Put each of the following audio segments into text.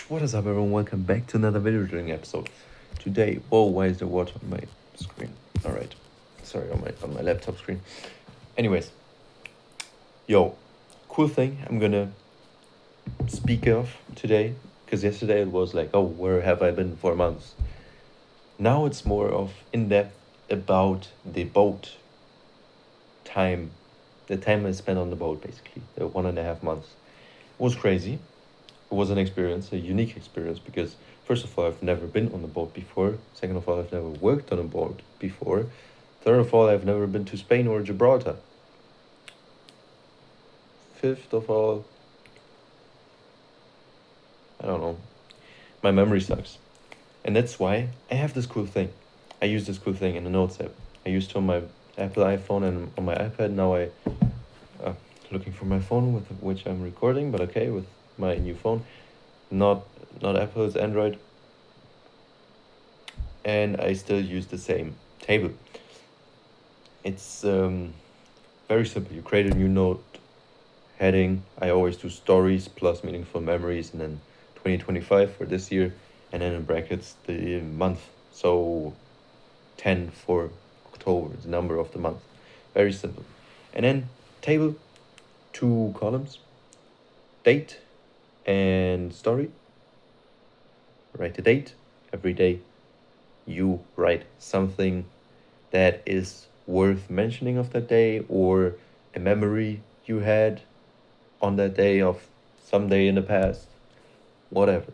What is up, everyone? Welcome back to another video drilling episode. Today, whoa, why is there water on my screen? All right, sorry, on my laptop screen. Anyways, yo, cool thing I'm gonna speak of today, because yesterday it was like, oh, where have I been for months? Now it's more of in depth about the boat time, the time I spent on the boat, basically the 1.5 months. It was crazy. It was an experience, a unique experience, because first of all, I've never been on a boat before. Second of all, I've never worked on a boat before. Third of all, I've never been to Spain or Gibraltar. Fifth of all, I don't know. My memory sucks. And that's why I have this cool thing. I use this cool thing in the Notes app. I used to on my Apple iPhone and on my iPad. Now looking for my phone with which I'm recording, but okay, with my new phone. Not Apple, it's Android. And I still use the same table. It's very simple. You create a new note heading. I always do stories plus meaningful memories, and then 2025 for this year, and then in brackets the month. So 10 for October, the number of the month. Very simple. And then table, 2 columns, date and story. Write the date. Every day you write something that is worth mentioning of that day, or a memory you had on that day of some day in the past, whatever.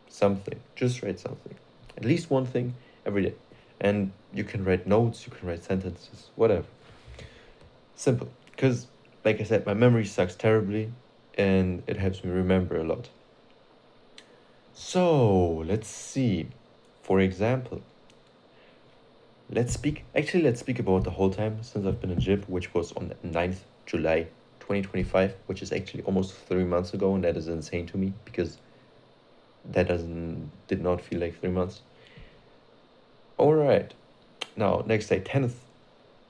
Something. Just write something. At least one thing every day. And you can write notes, you can write sentences, whatever. Simple. Because, like I said, my memory sucks terribly and it helps me remember a lot. So, let's see. For example, let's speak about the whole time since I've been in Jib, which was on the 9th July 2025, which is actually almost 3 months ago, and that is insane to me because that did not feel like 3 months. All right, now next day, 10th,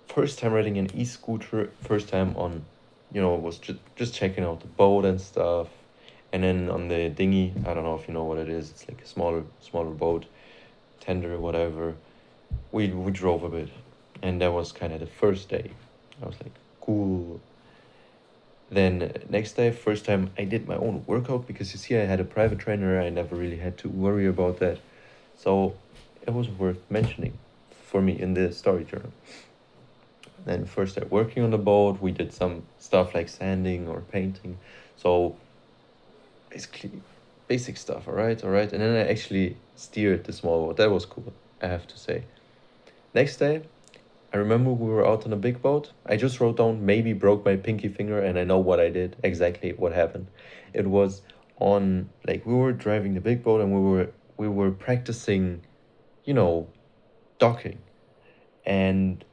first time riding an e-scooter, first time on, was just checking out the boat and stuff. And then on the dinghy, I don't know if you know what it is, it's like a smaller boat, tender, whatever. We drove a bit, and that was kind of the first day. I was like, cool. Then next day, first time I did my own workout, because you see I had a private trainer. I never really had to worry about that. So it was worth mentioning for me in the story journal. Then first day working on the boat, we did some stuff like sanding or painting. So basically basic stuff, all right. And then I actually steered the small boat. That was cool, I have to say. Next day, I remember we were out on a big boat. I just wrote down maybe broke my pinky finger, and I know what I did, exactly what happened. It was on, like, we were driving the big boat and we were practicing, docking. And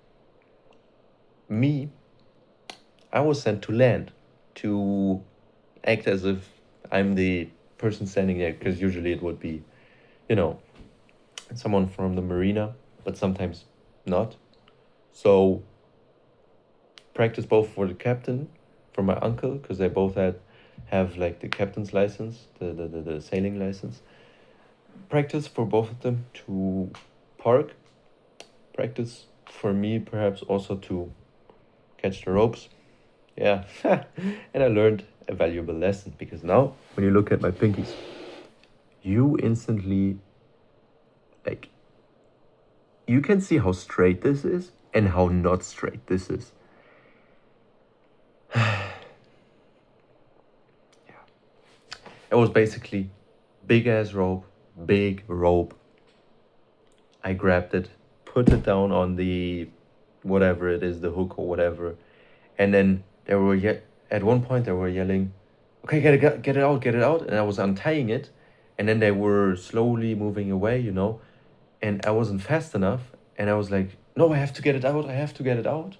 I was sent to land to act as if I'm the person standing there, because usually it would be, someone from the marina, but sometimes not. So practice both for the captain, for my uncle, because they both have like the captain's license, the sailing license. Practice for both of them to park. Practice for me perhaps also to catch the ropes. Yeah. And I learned a valuable lesson, because now when you look at my pinkies, you instantly, like, you can see how straight this is and how not straight this is. Yeah. It was basically big rope. I grabbed it, put it down on the whatever it is, the hook or whatever. And then at one point they were yelling, okay, get it out. And I was untying it. And then they were slowly moving away, and I wasn't fast enough. And I was like, no, I have to get it out.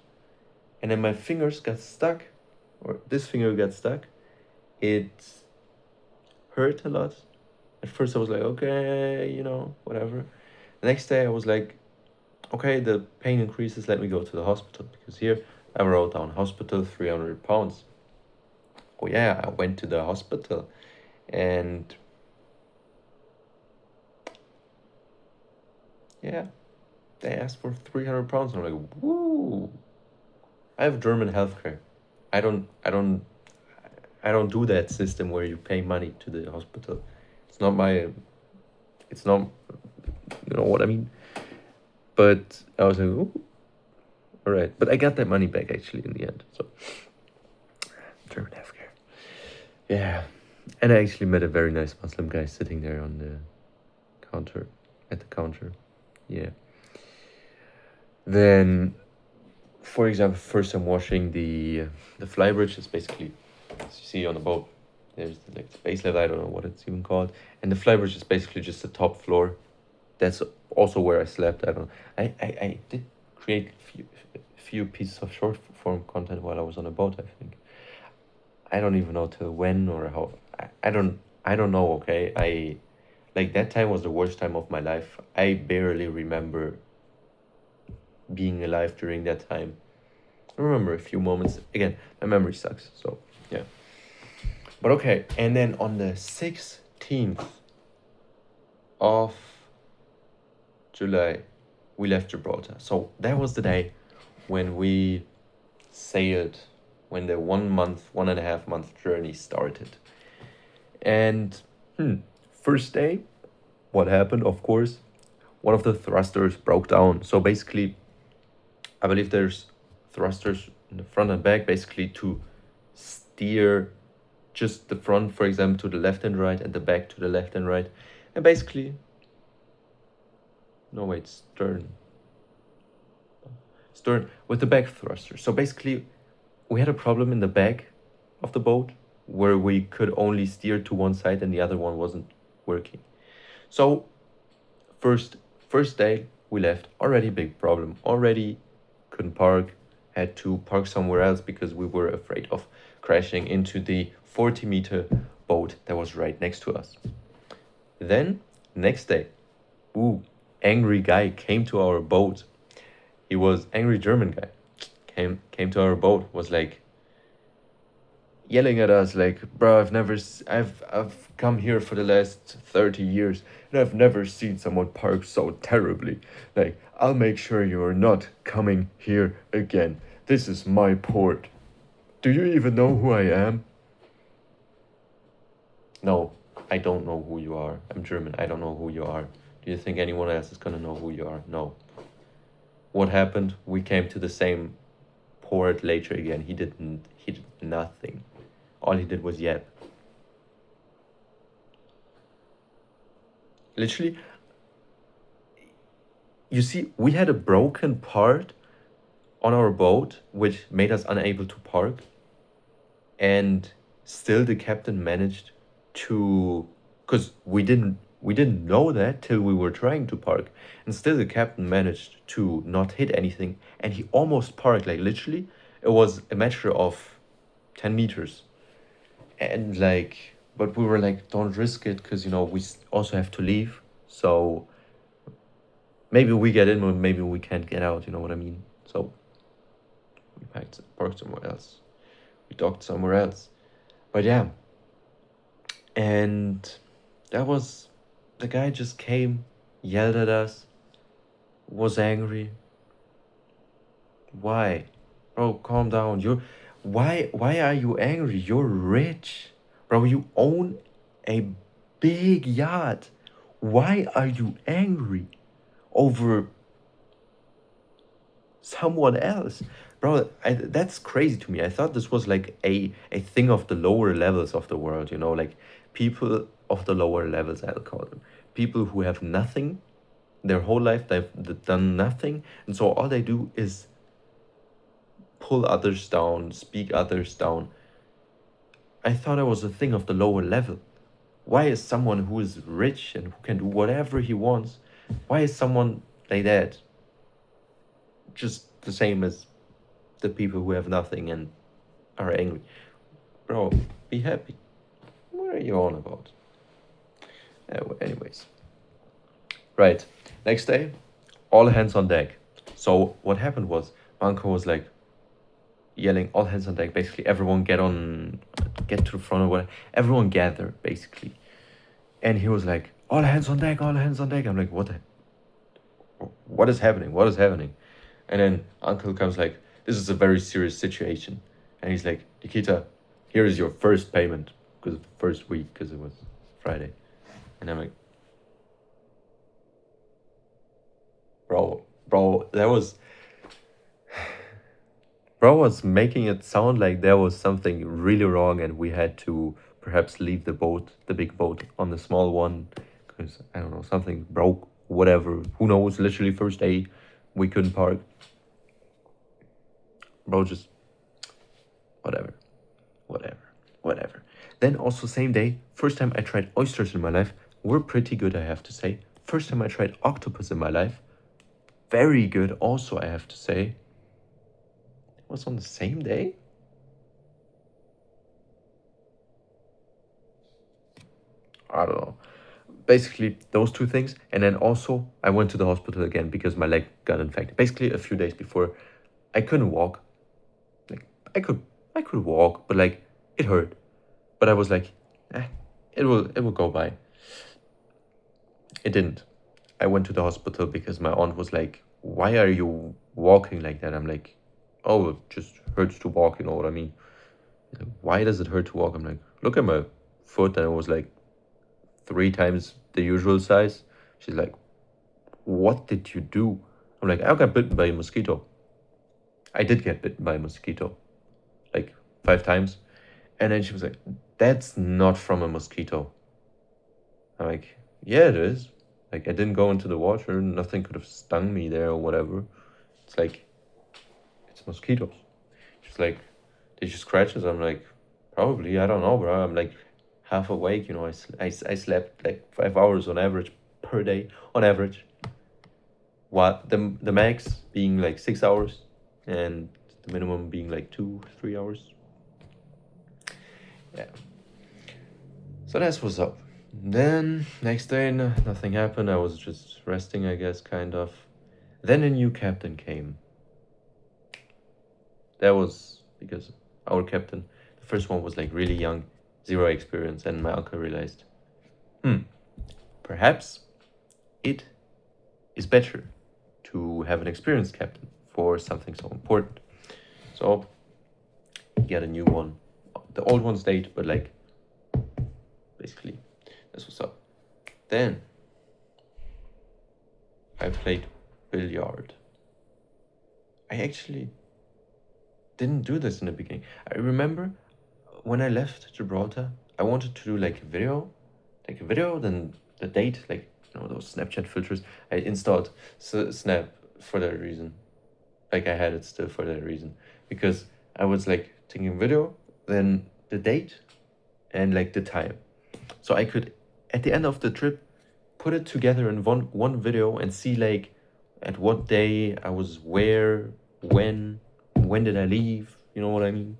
And then my fingers got stuck, or this finger got stuck. It hurt a lot. At first I was like, okay, whatever. The next day I was like, okay, the pain increases, let me go to the hospital. Because here I wrote down hospital, 300 pounds. Oh yeah, I went to the hospital. And Yeah, they asked for 300 pounds. I'm like, woo. I have German healthcare. I don't do that system where you pay money to the hospital. It's not my. It's not. You know what I mean. But I was like, ooh, all right. But I got that money back actually in the end. So German healthcare. Yeah, and I actually met a very nice Muslim guy sitting there on the counter, at the counter. Yeah. Then, for example, first I'm washing the flybridge. It's basically, as you see on the boat, there's like the base level. I don't know what it's even called, and the flybridge is basically just the top floor. That's also where I slept. I don't. I did create few pieces of short form content while I was on a boat. I think. I don't even know till when or how. I don't know. Okay, I like that time was the worst time of my life. I barely remember being alive during that time. I remember a few moments. Again, my memory sucks. So yeah. But okay, and then on the 16th of July, we left Gibraltar. So that was the day when we sailed, when the 1 month, 1.5 month journey started. And first day, what happened? Of course, one of the thrusters broke down. So basically, I believe there's thrusters in the front and back, basically to steer just the front, for example, to the left and right, and the back to the left and right. And basically, no, wait, stern with the back thruster. So basically, we had a problem in the back of the boat where we could only steer to one side and the other one wasn't working. So first day we left, already big problem. Already couldn't park, had to park somewhere else because we were afraid of crashing into the 40-meter boat that was right next to us. Then next day, angry guy came to our boat. He was angry German guy. Came to our boat, was like yelling at us like, bro, I've come here for the last 30 years and I've never seen someone park so terribly. Like, I'll make sure you're not coming here again. This is my port. Do you even know who I am? No, I don't know who you are. I'm German. I don't know who you are. Do you think anyone else is gonna know who you are? No. What happened? We came to the same port later again. He did nothing. All he did was yap. Literally, you see, we had a broken part on our boat, which made us unable to park. And still the captain managed to, because we didn't know that till we were trying to park. And still the captain managed to not hit anything. And he almost parked, like literally, it was a matter of 10 meters. And like, but we were like, don't risk it, because, we also have to leave. So maybe we get in, or maybe we can't get out, you know what I mean? So we parked somewhere else. We docked somewhere else. But yeah. And that was, the guy just came, yelled at us, was angry. Why? Bro, calm down. Why are you angry? You're rich. Bro, you own a big yacht. Why are you angry over someone else? Bro, that's crazy to me. I thought this was like a thing of the lower levels of the world, like people of the lower levels, I'll call them. People who have nothing, their whole life they've done nothing, and so all they do is pull others down, speak others down. I thought it was a thing of the lower level. Why is someone who is rich and who can do whatever he wants, why is someone like that just the same as the people who have nothing and are angry? Bro, be happy. What are you on about? Anyways. Right. Next day, all hands on deck. So what happened was, Manko was like yelling, all hands on deck. Basically, everyone get to the front or whatever. Everyone gather, basically. And he was like, all hands on deck, all hands on deck. I'm like, what what is happening? What is happening? And then uncle comes like, this is a very serious situation. And he's like, Nikita, here is your first payment. Because the first week, because it was Friday. And I'm like, bro, bro was making it sound like there was something really wrong and we had to perhaps leave the boat, the big boat, on the small one. Because, I don't know, something broke, whatever. Who knows? Literally, first day, we couldn't park. Bro, just whatever, whatever, whatever. Then also same day, first time I tried oysters in my life, were pretty good, I have to say. First time I tried octopus in my life, very good also, I have to say. It was on the same day? I don't know. Basically, those two things. And then also, I went to the hospital again because my leg got infected. Basically, a few days before, I couldn't walk. Like, I could walk, but like, it hurt. But I was like, eh, it will go by. It didn't. I went to the hospital because my aunt was like, why are you walking like that? I'm like, oh, it just hurts to walk, you know what I mean? Like, why does it hurt to walk? I'm like, look at my foot, and it was like 3 times the usual size. She's like, what did you do? I'm like, I got bitten by a mosquito. I did get bitten by a mosquito, like 5 times. And then she was like, that's not from a mosquito. I'm like, yeah, it is. Like, I didn't go into the water. Nothing could have stung me there or whatever. It's like, it's mosquitoes. She's like, did you scratch us? I'm like, probably. I don't know, bro. I'm like half awake. You know, I slept like 5 hours on average per day, on average. What the max being like 6 hours, and the minimum being like 2 3 hours. Yeah. So that's what's up. Then next day, nothing happened. I was just resting, I guess, kind of. Then a new captain came. That was because our captain, the first one was like really young, zero experience, and my uncle realized, perhaps it is better to have an experienced captain for something so important. So he had a new one. The old one stayed, but like basically that's what's up. Then I played billiard. I actually didn't do this in the beginning. I remember when I left Gibraltar, I wanted to do like a video, then the date, like, you know, those Snapchat filters. I installed Snap for that reason. Like, I had it still for that reason. Because I was like taking video, then the date, and like the time. So I could, at the end of the trip, put it together in one video and see like at what day I was where, when did I leave, you know what I mean?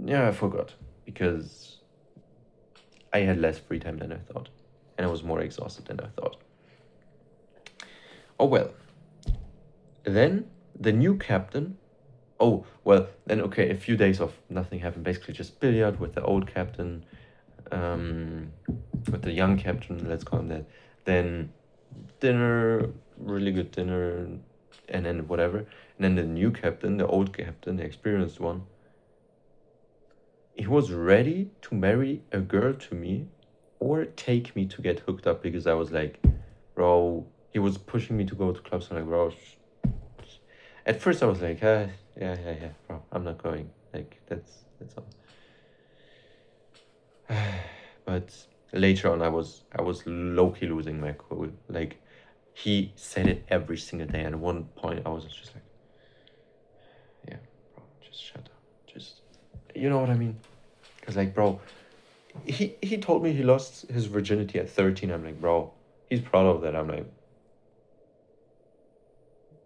Yeah, I forgot because I had less free time than I thought, and I was more exhausted than I thought. Oh well. Then the new captain. Oh well. Then okay, a few days of nothing happened. Basically, just billiard with the old captain, um, with the young captain. Let's call him that. Then dinner, really good dinner, and then whatever. And then the new captain, the old captain, the experienced one. He was ready to marry a girl to me or take me to get hooked up because I was like, bro, he was pushing me to go to clubs. I'm like, bro, at first I was like, yeah, bro, I'm not going. Like, that's all. But later on, I was low-key losing my cool. Like, he said it every single day. And at one point, I was just like, yeah, bro, just shut up. Just, you know what I mean? Because, like, bro, he told me he lost his virginity at 13. I'm like, bro, he's proud of that. I'm like,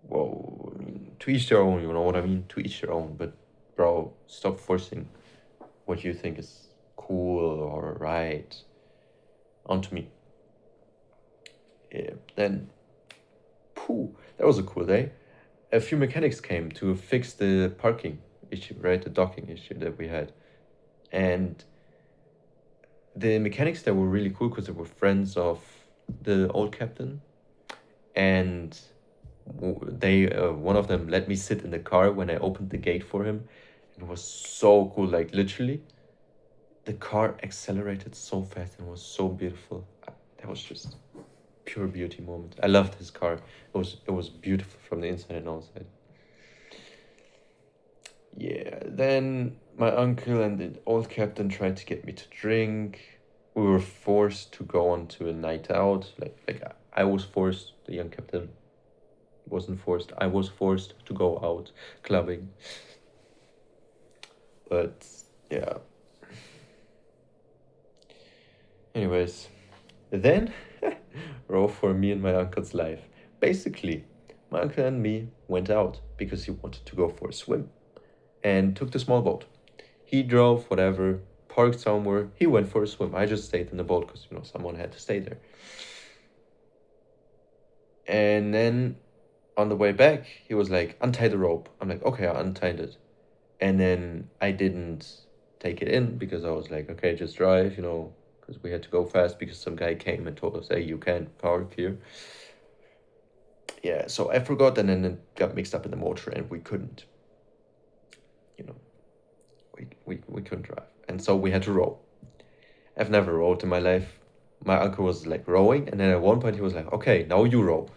whoa, I mean, to each their own, you know what I mean? To each their own. But, bro, stop forcing what you think is cool or right onto me. Yeah. Then, pooh, that was a cool day. A few mechanics came to fix the parking issue, right? The docking issue that we had. And the mechanics that were really cool because they were friends of the old captain. and they one of them let me sit in the car when I opened the gate for him. It was so cool. Like literally, the car accelerated so fast and was so beautiful. That was just pure beauty moment. I loved his car. It was beautiful from the inside and outside. Yeah, then my uncle and the old captain tried to get me to drink. We were forced to go on to a night out. I was forced. The young captain wasn't forced. I was forced to go out clubbing. But yeah. Anyways, then row for me and my uncle's life. Basically, my uncle and me went out because he wanted to go for a swim and took the small boat. He drove, whatever, parked somewhere. He went for a swim. I just stayed in the boat because, someone had to stay there. And then on the way back, he was like, untie the rope. I'm like, okay, I untied it. And then I didn't take it in because I was like, okay, just drive, because we had to go fast because some guy came and told us, hey, you can't park here. Yeah, so I forgot, and then it got mixed up in the motor and we couldn't, you know, we couldn't drive. And so we had to row. I've never rowed in my life. My uncle was like rowing, and then at one point he was like, okay, now you row.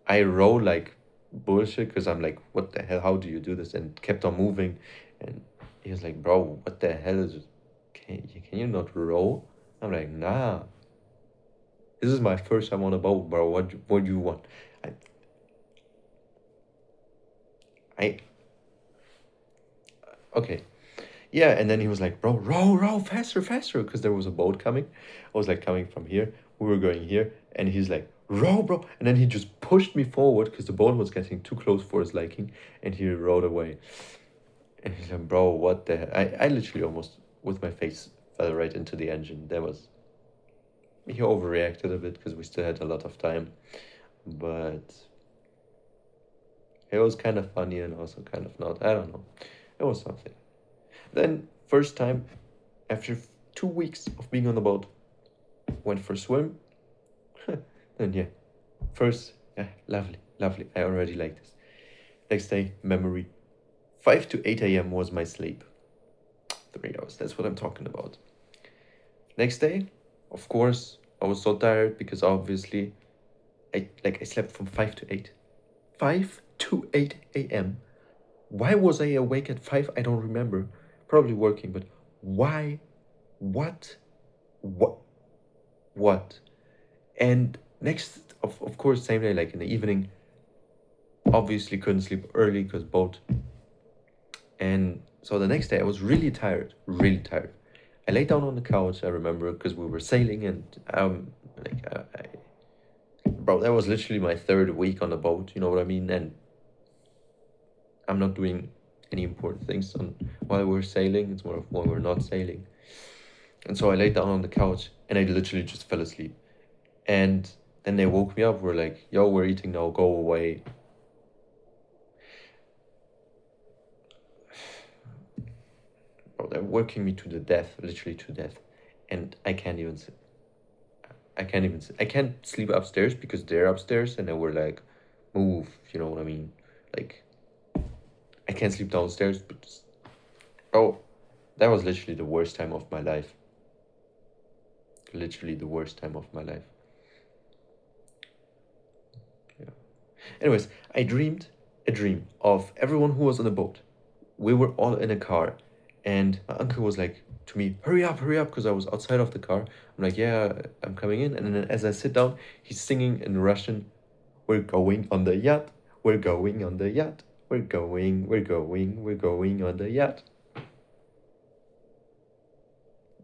I row like bullshit because I'm like, what the hell? How do you do this? And kept on moving. And he was like, bro, what the hell is it? Can you not row? I'm like, nah. This is my first time on a boat, bro. What do you want? I I okay. Yeah, and then he was like, bro, row, faster, faster, because there was a boat coming. I was like coming from here. We were going here, and he's like, row, bro. And then he just pushed me forward because the boat was getting too close for his liking, and he rowed away. And he's like, bro, what the hell? I literally almost, with my face, fell right into the engine. He overreacted a bit because we still had a lot of time. But it was kind of funny and also kind of not. I don't know. It was something. Then, first time after 2 weeks of being on the boat, went for a swim. Then, yeah, first, yeah, lovely, lovely. I already like this. Next day, memory. 5 to 8 a.m. was my sleep. 3 hours, that's what I'm talking about. Next day, of course, I was so tired because obviously I slept from 5 to 8. 5 to 8 a.m. Why was I awake at 5? I don't remember. Probably working, but why? What? What? What? And next, of course, same day, like in the evening, obviously couldn't sleep early because boat. And so the next day, I was really tired, really tired. I lay down on the couch, I remember, because we were sailing, and bro, that was literally my third week on the boat, you know what I mean? And I'm not doing any important things while we're sailing, it's more of when we're not sailing. And so I laid down on the couch, and I literally just fell asleep. And then they woke me up, were like, yo, we're eating now, go away. Bro, they're working me to the death, literally to death. And I can't even I can't sleep upstairs because they're upstairs and they were like, move, you know what I mean? Like, I can't sleep downstairs, but oh, that was literally the worst time of my life. Literally the worst time of my life. Yeah. Anyways, I dreamed a dream of everyone who was on the boat. We were all in a car, and my uncle was like to me, hurry up, because I was outside of the car. I'm like, yeah, I'm coming in. And then as I sit down, he's singing in Russian, we're going on the yacht, we're going on the yacht, we're going on the yacht.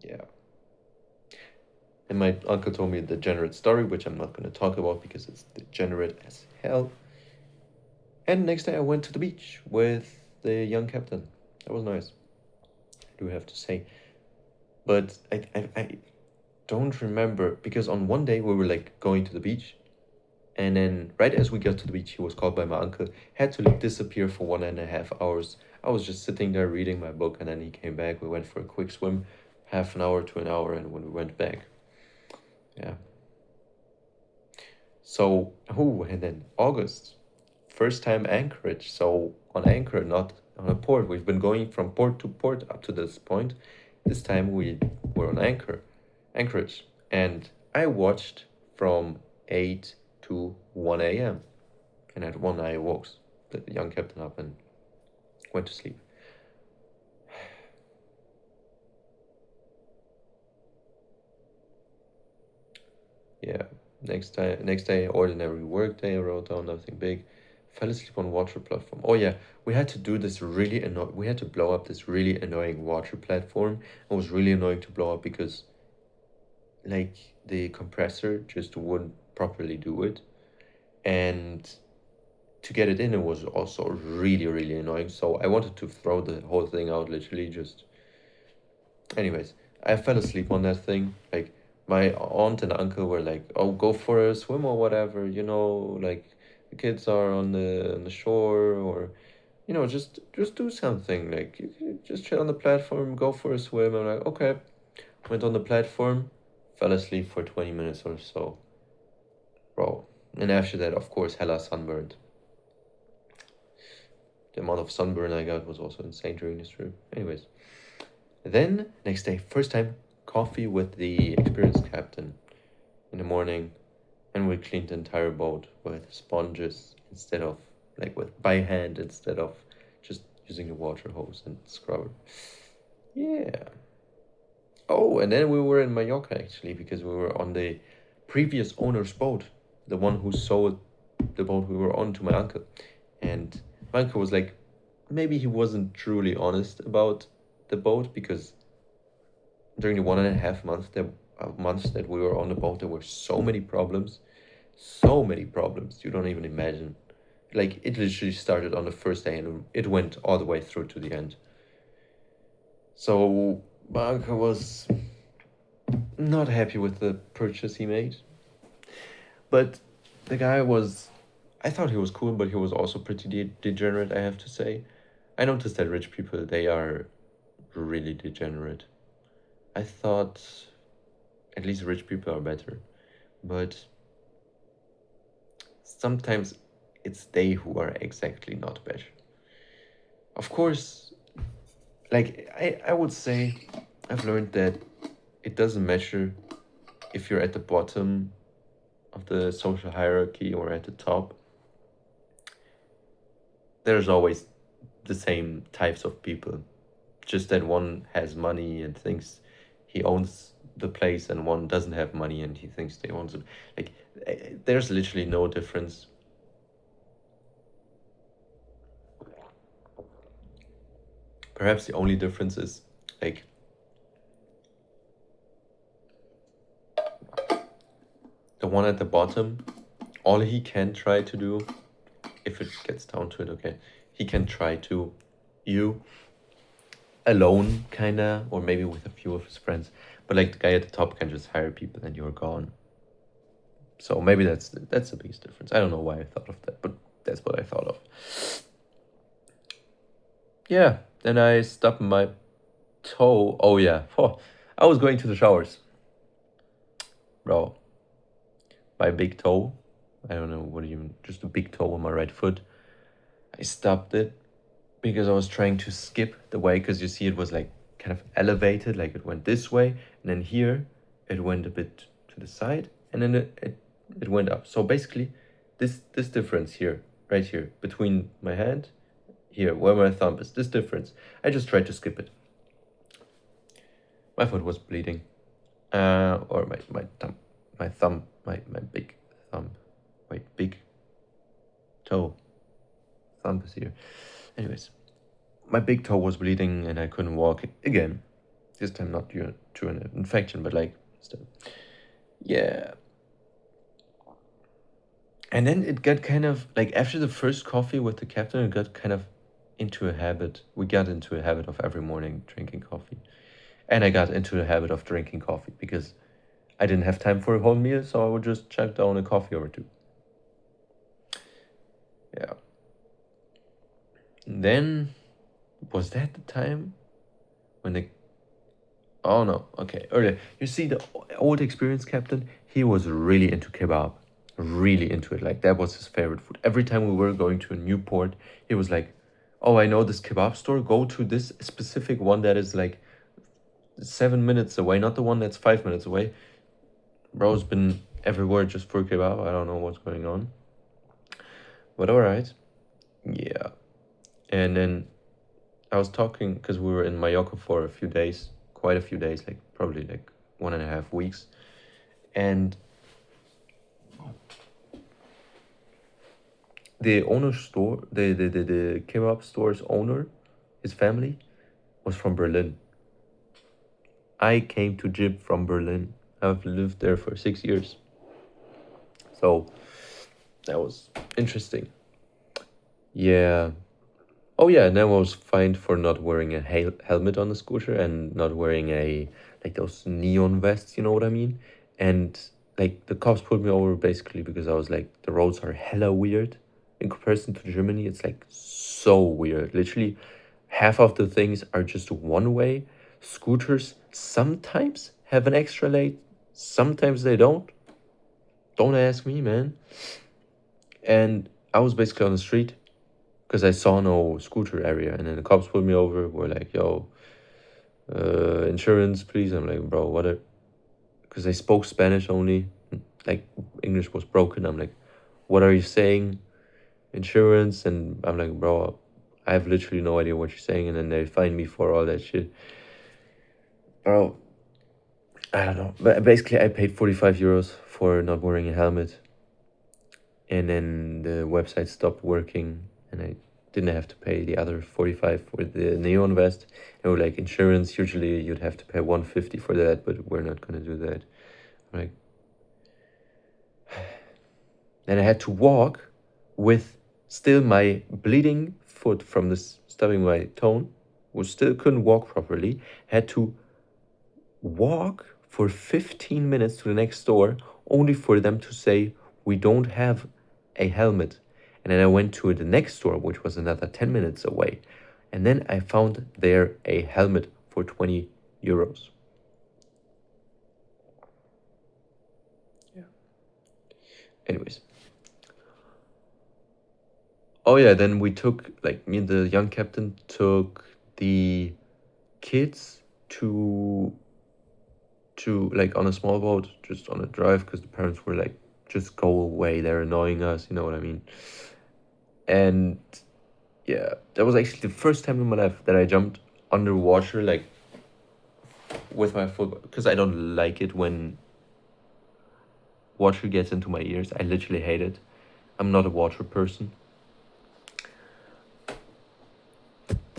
Yeah. And my uncle told me the degenerate story, which I'm not going to talk about because it's degenerate as hell. And next day I went to the beach with the young captain. That was nice, I do have to say. But I don't remember because on one day we were like going to the beach, and then right as we got to the beach, he was called by my uncle, had to like disappear for 1.5 hours. I was just sitting there reading my book, and then he came back. We went for a quick swim, half an hour to an hour, and when we went back, yeah. So, oh, and then August, first time Anchorage. So on Anchor, not on a port. We've been going from port to port up to this point. This time we were on Anchorage. And I watched from 8 to 1 a.m. And at 1 I woke the young captain up and went to sleep. Yeah. Next day, ordinary work day. I wrote down nothing big. Fell asleep on water platform. Oh yeah, we had to do this really annoying. We had to blow up this really annoying water platform. It was really annoying to blow up because, like, the compressor just wouldn't properly do it, and to get it in, it was also really annoying. So I wanted to throw the whole thing out, literally just. Anyways, I fell asleep on that thing. Like, my aunt and uncle were like, "Oh, go for a swim or whatever, like the kids are on the shore, or just do something. Like, you just chill on the platform, go for a swim." I'm like, "Okay." Went on the platform, fell asleep for 20 minutes or so, bro. And after that, of course, hella sunburned. The amount of sunburn I got was also insane during this trip. Anyways, then next day, first time coffee with the experienced captain in the morning, and we cleaned the entire boat with sponges instead of, like, with by hand instead of just using the water hose and scrubber. Yeah. Oh, and then we were in Mallorca actually because we were on the previous owner's boat, the one who sold the boat we were on to my uncle. And my uncle was like, maybe he wasn't truly honest about the boat because during the 1.5 months that we were on the boat, there were so many problems. You don't even imagine. Like, it literally started on the first day and it went all the way through to the end. So my uncle was not happy with the purchase he made. But the guy was, I thought he was cool, but he was also pretty degenerate, I have to say. I noticed that rich people, they are really degenerate. I thought at least rich people are better. But sometimes it's they who are exactly not better. Of course, like, I would say I've learned that it doesn't matter if you're at the bottom of the social hierarchy or at the top. There's always the same types of people. Just that one has money and thinks he owns the place, and one doesn't have money and he thinks they owns it. Like, there's literally no difference. Perhaps the only difference is, like, the one at the bottom, all he can try to do, if it gets down to it, okay, he can try to, you alone, kinda, or maybe with a few of his friends, but like the guy at the top can just hire people and you're gone. So maybe that's the biggest difference. I don't know why I thought of that, but that's what I thought of. Yeah, then I stubbed my toe. Oh yeah, oh, I was going to the showers, bro. My big toe. I don't know what do you mean, just a big toe on my right foot. I stubbed it because I was trying to skip the way, because you see it was like kind of elevated, like it went this way, and then here it went a bit to the side, and then it went up. So basically, this difference here, right here, between my hand, here where my thumb is, this difference, I just tried to skip it. My foot was bleeding, or my big thumb, my big toe, thumb is here. Anyways, my big toe was bleeding and I couldn't walk again. This time not due to an infection, but like still. Yeah. And then it got kind of like, after the first coffee with the captain, it got kind of into a habit. We got into a habit of every morning drinking coffee. And I got into a habit of drinking coffee because I didn't have time for a whole meal, so I would just chug down a coffee or two. Yeah. And then, was that the time when the. Oh no, okay, earlier. You see, the old experienced captain, he was really into kebab. really into it. Like that was his favorite food. Every time we were going to a new port, he was like, "Oh, I know this kebab store. Go to this specific one that is like 7 minutes away, not the one that's 5 minutes away." Bro's been everywhere just for kebab. I don't know what's going on, but all right, yeah. And then I was talking because we were in Mallorca for a few days, quite a few days, like probably like 1.5 weeks, and the owner store, the kebab store's owner, his family was from Berlin. I came to Jib from Berlin. I've lived there for 6 years. So that was interesting. Yeah. Oh yeah, and then I was fined for not wearing a helmet on the scooter and not wearing a like those neon vests, you know what I mean? And like the cops pulled me over basically because I was like the roads are hella weird in comparison to Germany. It's like so weird. Literally half of the things are just one way. Scooters sometimes have an extra lane, sometimes they don't. Don't ask me, man. And I was basically on the street because I saw no scooter area, and then the cops pulled me over. Were like, "Yo, insurance, please." I'm like, "Bro, what?" Because I spoke Spanish only, like English was broken. I'm like, "What are you saying?" Insurance, and I'm like, "Bro, I have literally no idea what you're saying." And then they find me for all that shit, bro. I don't know, but basically, I paid 45 euros for not wearing a helmet, and then the website stopped working, and I didn't have to pay the other 45 for the neon vest. And we're like, insurance, usually you'd have to pay 150 for that, but we're not gonna do that. I'm like, then I had to walk with still my bleeding foot from this stubbing my toe, was still couldn't walk properly. Had to walk for 15 minutes to the next store only for them to say we don't have a helmet. And then I went to the next store, which was another 10 minutes away, and then I found there a helmet for 20 euros. Yeah. Anyways, oh yeah, then we took, like, me and the young captain took the kids to like on a small boat, just on a drive, because the parents were like, just go away, they're annoying us, you know what I mean? And yeah, that was actually the first time in my life that I jumped underwater, like with my foot, because I don't like it when water gets into my ears. I literally hate it. I'm not a water person.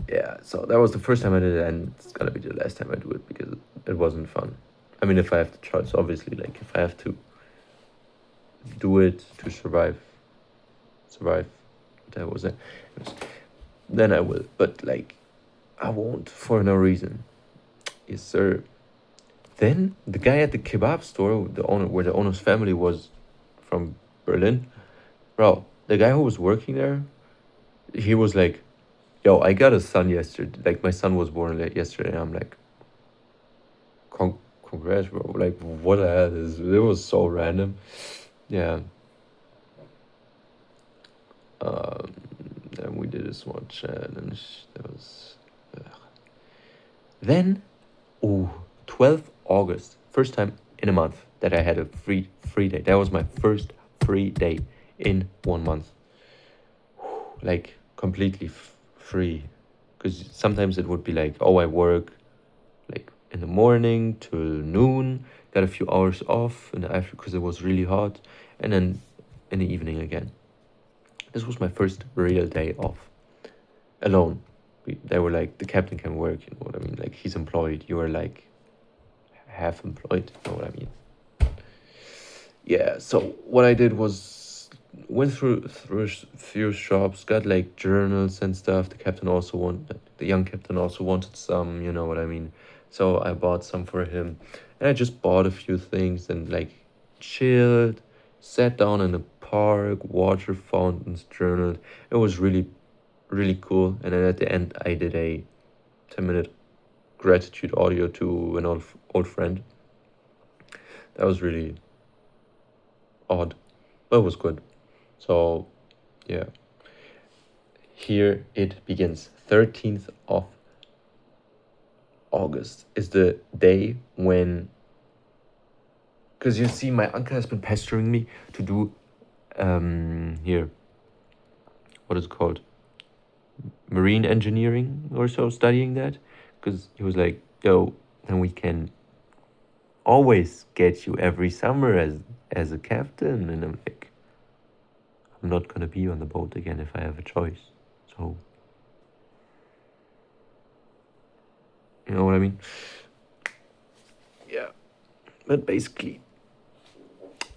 Yeah, so that was the first time I did it, and it's gonna be the last time I do it because it wasn't fun. I mean, if I have the choice, obviously, like if I have to do it to survive, that was it. Then I will, but like I won't for no reason. Yes, sir. Then the guy at the kebab store, the owner, where the owner's family was from Berlin, bro. The guy who was working there, he was like, "Yo, I got a son yesterday. Like my son was born yesterday." And I'm like, Congrats, bro. Like, what the hell is? It was so random." Yeah. Um, then we did a small challenge. That was. Then, oh, 12th August, first time in a month that I had a free day. That was my first free day in 1 month. Like completely free, because sometimes it would be like, oh, I work like in the morning till noon, got a few hours off in the after because it was really hot, and then in the evening again. This was my first real day off alone. They were like, the captain can work, you know what I mean? Like he's employed, you are like half employed, you know what I mean? Yeah, so what I did was went through a few shops, got like journals and stuff. The young captain also wanted some, you know what I mean? So I bought some for him, and I just bought a few things and like chilled, sat down in a park, water fountains, journaled. It was really cool. And then at the end, I did a 10-minute gratitude audio to an old friend. That was really odd. but it was good. So yeah, here it begins. 13th of August is the day when, because you see, my uncle has been pestering me to do here, what is it called, marine engineering or so, studying that, because he was like, yo, then we can always get you every summer as a captain. And I'm like, I'm not gonna be on the boat again if I have a choice. So you know what I mean? Yeah. But basically,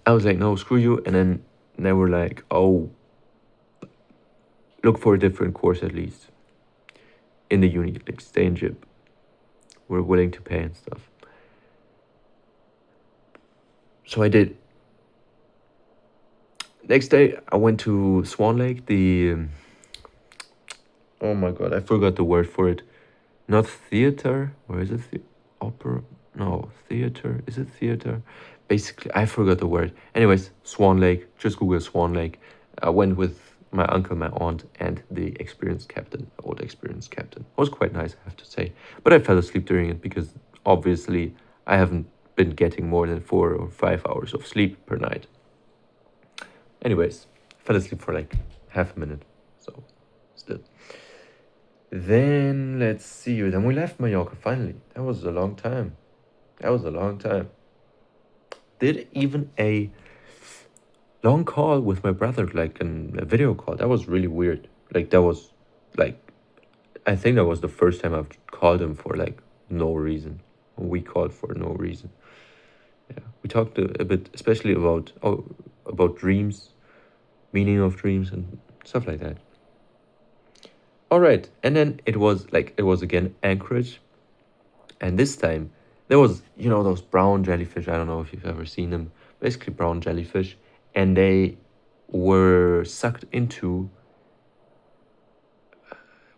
I was like, no, screw you. And then they were like, oh, look for a different course at least in the uni, like stay in JIP. We're willing to pay and stuff. So I did. Next day, I went to Swan Lake, oh my god, I forgot the word for it. Not theater, or is it opera? No, theater. Is it theater? Basically, I forgot the word. Anyways, Swan Lake. Just Google Swan Lake. I went with my uncle, my aunt, and the experienced captain, the old experienced captain. It was quite nice, I have to say. But I fell asleep during it because obviously I haven't been getting more than 4 or 5 hours of sleep per night. Anyways, fell asleep for like half a minute. So, still. Then let's see. Then we left Mallorca finally. That was a long time. Did even a long call with my brother, like a video call. That was really weird. Like that was like, I think that was the first time I've called him for like no reason. We called for no reason. Yeah, we talked a bit, especially about dreams, meaning of dreams, and stuff like that. All right, and then it was again Anchorage, and this time there was, those brown jellyfish. I don't know if you've ever seen them. Basically brown jellyfish, and they were sucked into,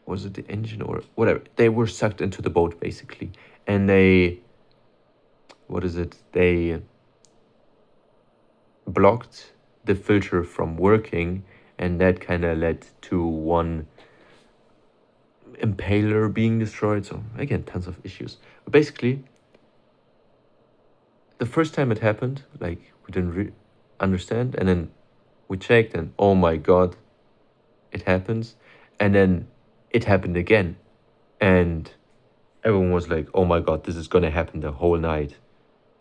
was it the engine or whatever? They were sucked into the boat basically, and they blocked the filter from working, and that kind of led to one impaler being destroyed. So again, tons of issues. But basically, the first time it happened, like we didn't understand, and then we checked, and oh my god, it happens, and then it happened again, and everyone was like, oh my god, this is gonna happen the whole night.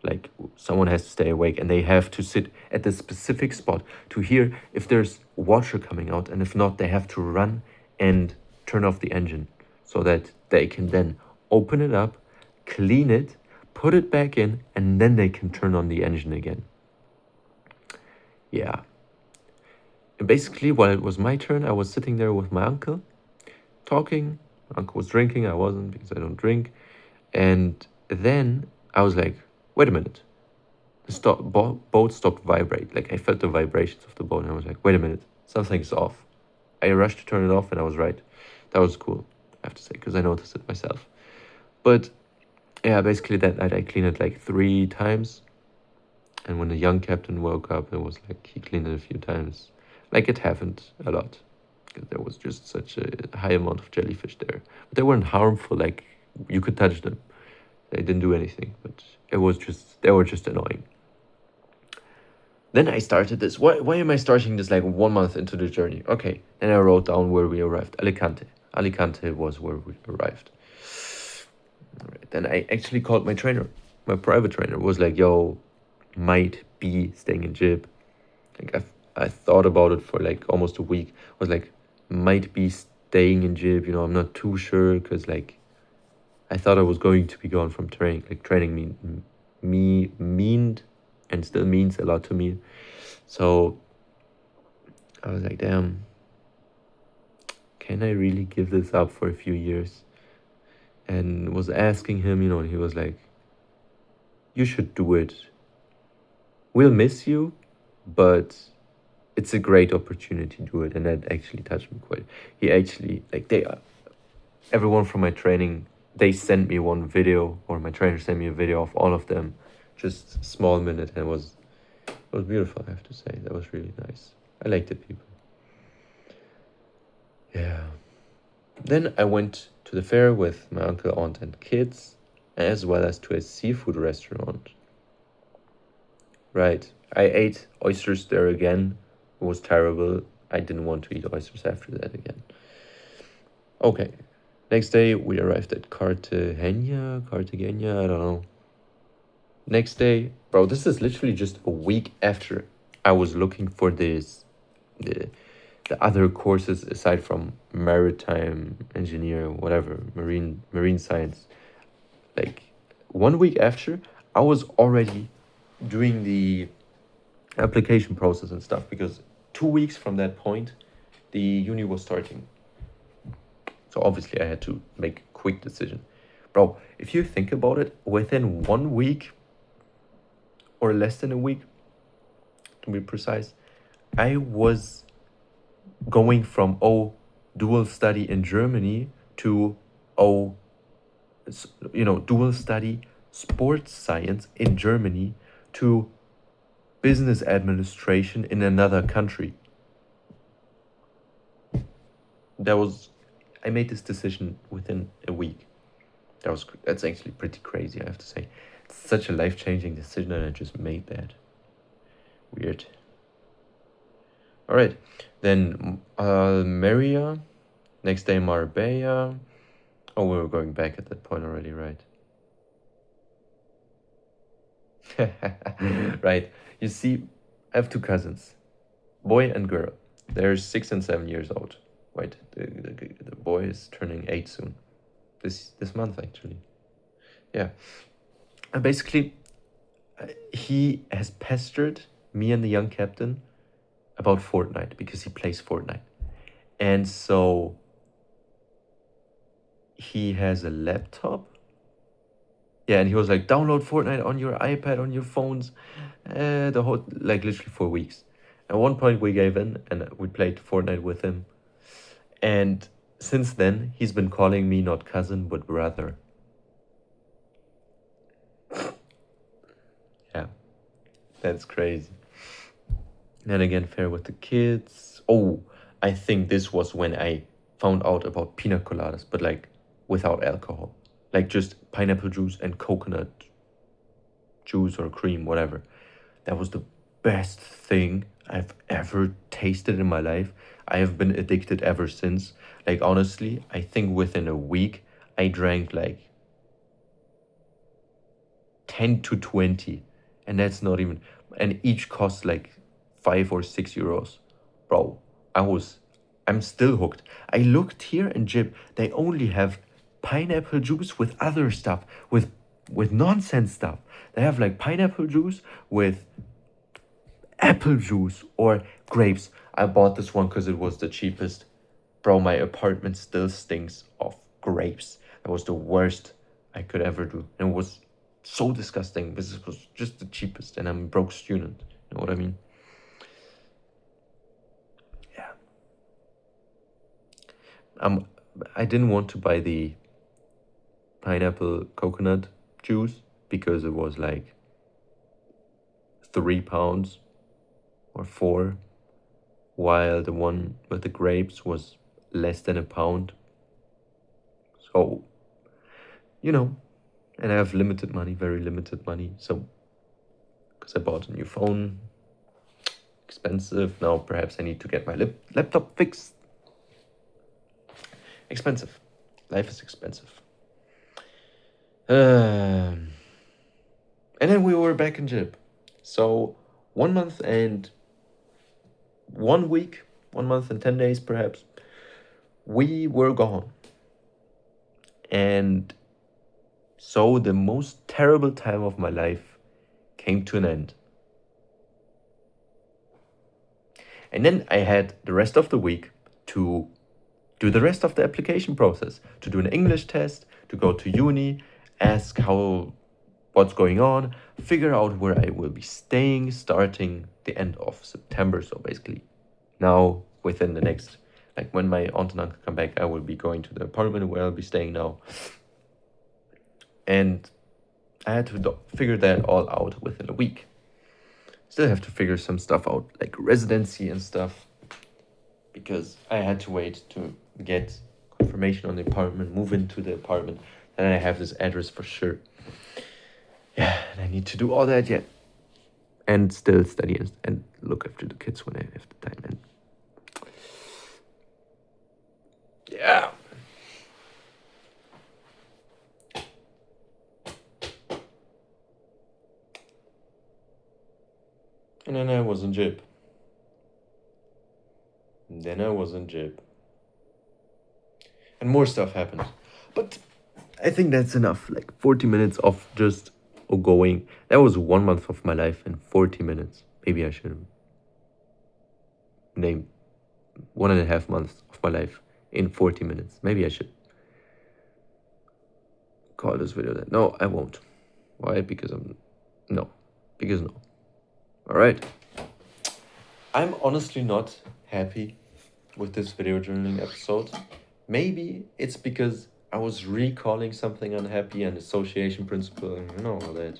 Like someone has to stay awake, and they have to sit at the specific spot to hear if there's water coming out, and if not, they have to run and turn off the engine so that they can then open it up, clean it, put it back in, and then they can turn on the engine again. Yeah. And basically, while it was my turn, I was sitting there with my uncle, talking. My uncle was drinking, I wasn't, because I don't drink. And then I was like, wait a minute. The boat stopped vibrate. Like I felt the vibrations of the boat, and I was like, wait a minute, something's off. I rushed to turn it off, and I was right. That was cool, I have to say, because I noticed it myself. But yeah, basically that night I cleaned it like 3 times. And when the young captain woke up, it was like he cleaned it a few times. Like it happened a lot, because there was just such a high amount of jellyfish there. But they weren't harmful, like you could touch them. They didn't do anything, but they were just annoying. Then I started this. Why am I starting this like 1 month into the journey? Okay, then I wrote down where we arrived. Alicante. Alicante was where we arrived. All right, then I actually called my trainer. My private trainer was like, yo, might be staying in Jib. Like I thought about it for like almost a week. I was like, might be staying in Jib. I'm not too sure, because like I thought I was going to be gone from training. Like training meaned and still means a lot to me. So I was like, damn, can I really give this up for a few years? And was asking him, and he was like, you should do it. We'll miss you, but it's a great opportunity to do it. And that actually touched me quite. He actually, like, everyone from my training, they sent me one video, or my trainer sent me a video of all of them, just small minute, and it was, It was beautiful, I have to say. That was really nice. I liked the people. Yeah. Then I went to the fair with my uncle, aunt, and kids, as well as to a seafood restaurant. Right. I ate oysters there again. It was terrible. I didn't want to eat oysters after that again. Okay. Next day we arrived at Cartagena, I don't know. Next day, bro, this is literally just a week after I was looking for the the other courses aside from maritime engineer, whatever, marine science. Like 1 week after, I was already doing the application process and stuff because 2 weeks from that point, the uni was starting. So obviously I had to make a quick decision. Bro, if you think about it, within 1 week or less than a week, to be precise, I was going from dual study in Germany to oh dual study sports science in Germany to business administration in another country. I made this decision within a week. That's actually pretty crazy, I have to say. It's such a life-changing decision and I just made that. Weird. All right, then Almeria, next day Marbella. Oh, we were going back at that point already, right? Right. You see, I have two cousins, boy and girl. They're 6 and 7 years old. Wait, the boy is turning 8 soon. This month, actually. Yeah. And basically, he has pestered me and the young captain about Fortnite because he plays Fortnite. And so he has a laptop. Yeah, and he was like, download Fortnite on your iPad, on your phones, the whole, like literally for weeks. At one point we gave in and we played Fortnite with him. And since then, he's been calling me not cousin, but brother. Yeah, that's crazy. And again, fair with the kids. Oh, I think this was when I found out about pina coladas, but like without alcohol. Like just pineapple juice and coconut juice or cream, whatever. That was the best thing I've ever tasted in my life. I have been addicted ever since. Like honestly, I think within a week I drank like 10 to 20 and that's not even, and each cost like 5 or 6 euros. Bro, I'm still hooked. I looked here in Jib, they only have pineapple juice with other stuff, with nonsense stuff. They have like pineapple juice with apple juice or grapes. I bought this one because it was the cheapest. Bro, my apartment still stinks of grapes. That was the worst I could ever do. And it was so disgusting. This was just the cheapest, and I'm a broke student. You know what I mean? Yeah. I didn't want to buy the pineapple coconut juice because it was like £3 or 4, while the one with the grapes was less than a pound. So, and I have limited money, very limited money. So, because I bought a new phone, expensive. Now perhaps I need to get my laptop fixed. Expensive. Life is expensive. And then we were back in Jib. So 1 month and 1 week, 1 month and 10 days perhaps, we were gone. And so the most terrible time of my life came to an end. And then I had the rest of the week to do the rest of the application process, to do an English test, to go to uni, ask what's going on, figure out where I will be staying starting the end of September. So basically now within the next, like when my aunt and uncle come back, I will be going to the apartment where I'll be staying now. And I had to figure that all out within a week. Still have to figure some stuff out, like residency and stuff, because I had to wait to get confirmation on the apartment, move into the apartment, and I have this address for sure. Yeah, and I need to do all that yet. And still study and look after the kids when I have the time. And yeah. And then I was in Jib. And more stuff happened. But I think that's enough. Like 40 minutes of just going. That was 1 month of my life in 40 minutes. Maybe I should name 1.5 months of my life in 40 minutes. Maybe I should call this video that. No, I won't. Why? Because no. All right. I'm honestly not happy with this video journaling episode. Maybe it's because I was recalling something unhappy and association principle and all that.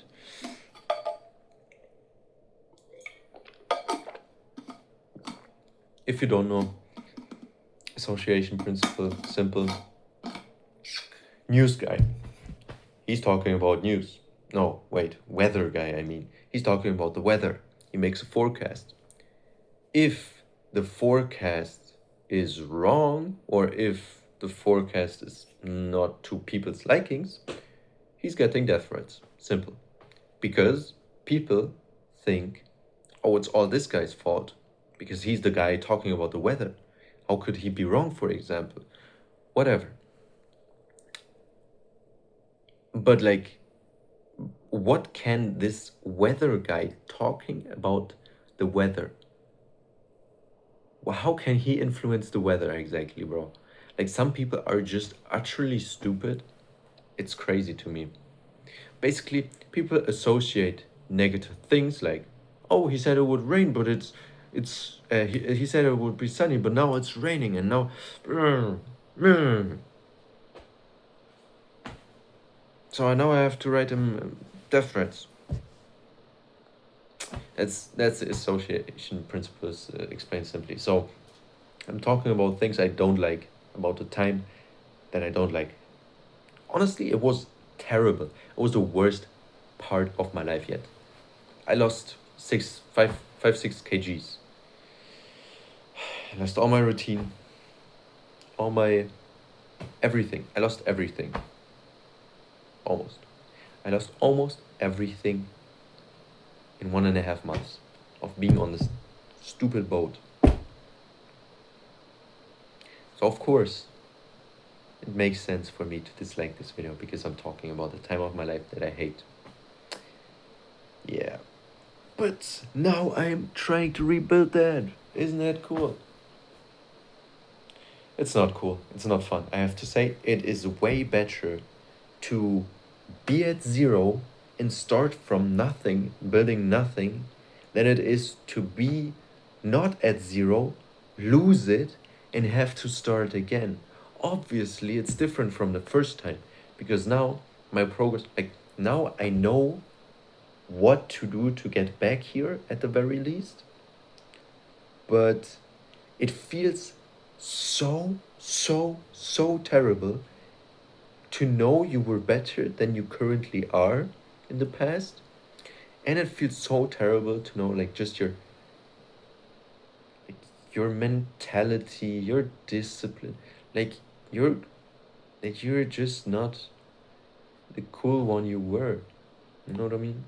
If you don't know, association principle, simple. News guy. He's talking about news. No, wait, weather guy, I mean. He's talking about the weather. He makes a forecast. If the forecast is wrong, or if the forecast is not to people's likings, he's getting death threats. Simple. Because people think, oh, it's all this guy's fault. Because he's the guy talking about the weather. How could he be wrong, for example? Whatever. But like, what can this weather guy talking about the weather? Well, how can he influence the weather exactly, bro? Like, some people are just utterly stupid. It's crazy to me. Basically, people associate negative things like, oh, he said it would rain, but he said it would be sunny, but now it's raining, and now, so now I have to write him death threats. That's the association principles explained simply. So I'm talking about things I don't like, about the time that I don't like. Honestly, it was terrible. It was the worst part of my life yet. I lost 6 kgs. I lost all my routine, all my everything. I lost everything. Almost. I lost almost everything in 1.5 months of being on this stupid boat. So of course, it makes sense for me to dislike this video because I'm talking about the time of my life that I hate. Yeah. But now I'm trying to rebuild that. Isn't that cool? It's not cool. It's not fun. I have to say, it is way better to be at zero and start from nothing, building nothing, than it is to be not at zero, lose it, and have to start again. Obviously, it's different from the first time because now my progress, like now I know what to do to get back here at the very least. But it feels so terrible to know you were better than you currently are in the past. And it feels so terrible to know like just your mentality, your discipline, like you're just not the cool one you were. You know what I mean?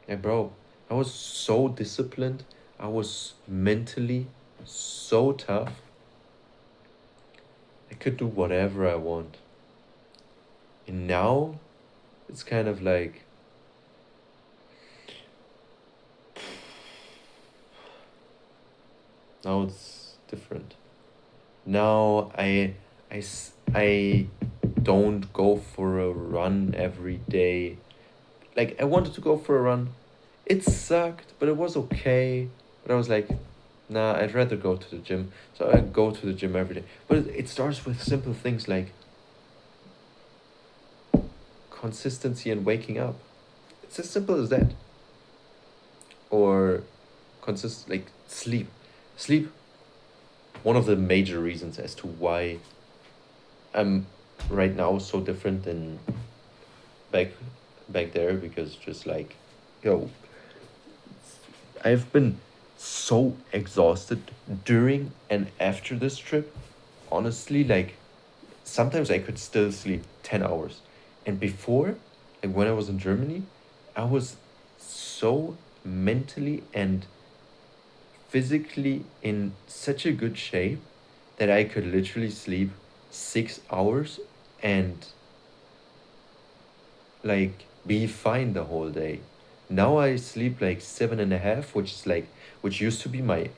Yeah, bro, I was so disciplined. I was mentally so tough. I could do whatever I want. And now it's kind of like now it's different. Now I don't go for a run every day. Like I wanted to go for a run. It sucked, but it was okay. But I was like, nah, I'd rather go to the gym. So I go to the gym every day. But it starts with simple things like consistency and waking up. It's as simple as that. Or like sleep. Sleep, one of the major reasons as to why I'm right now so different than back back there, because just like, yo, I've been so exhausted during and after this trip. Honestly, like sometimes I could still sleep 10 hours. And before, like when I was in Germany, I was so mentally and physically in such a good shape that I could literally sleep 6 hours and like be fine the whole day. Now I sleep like 7.5, which used to be my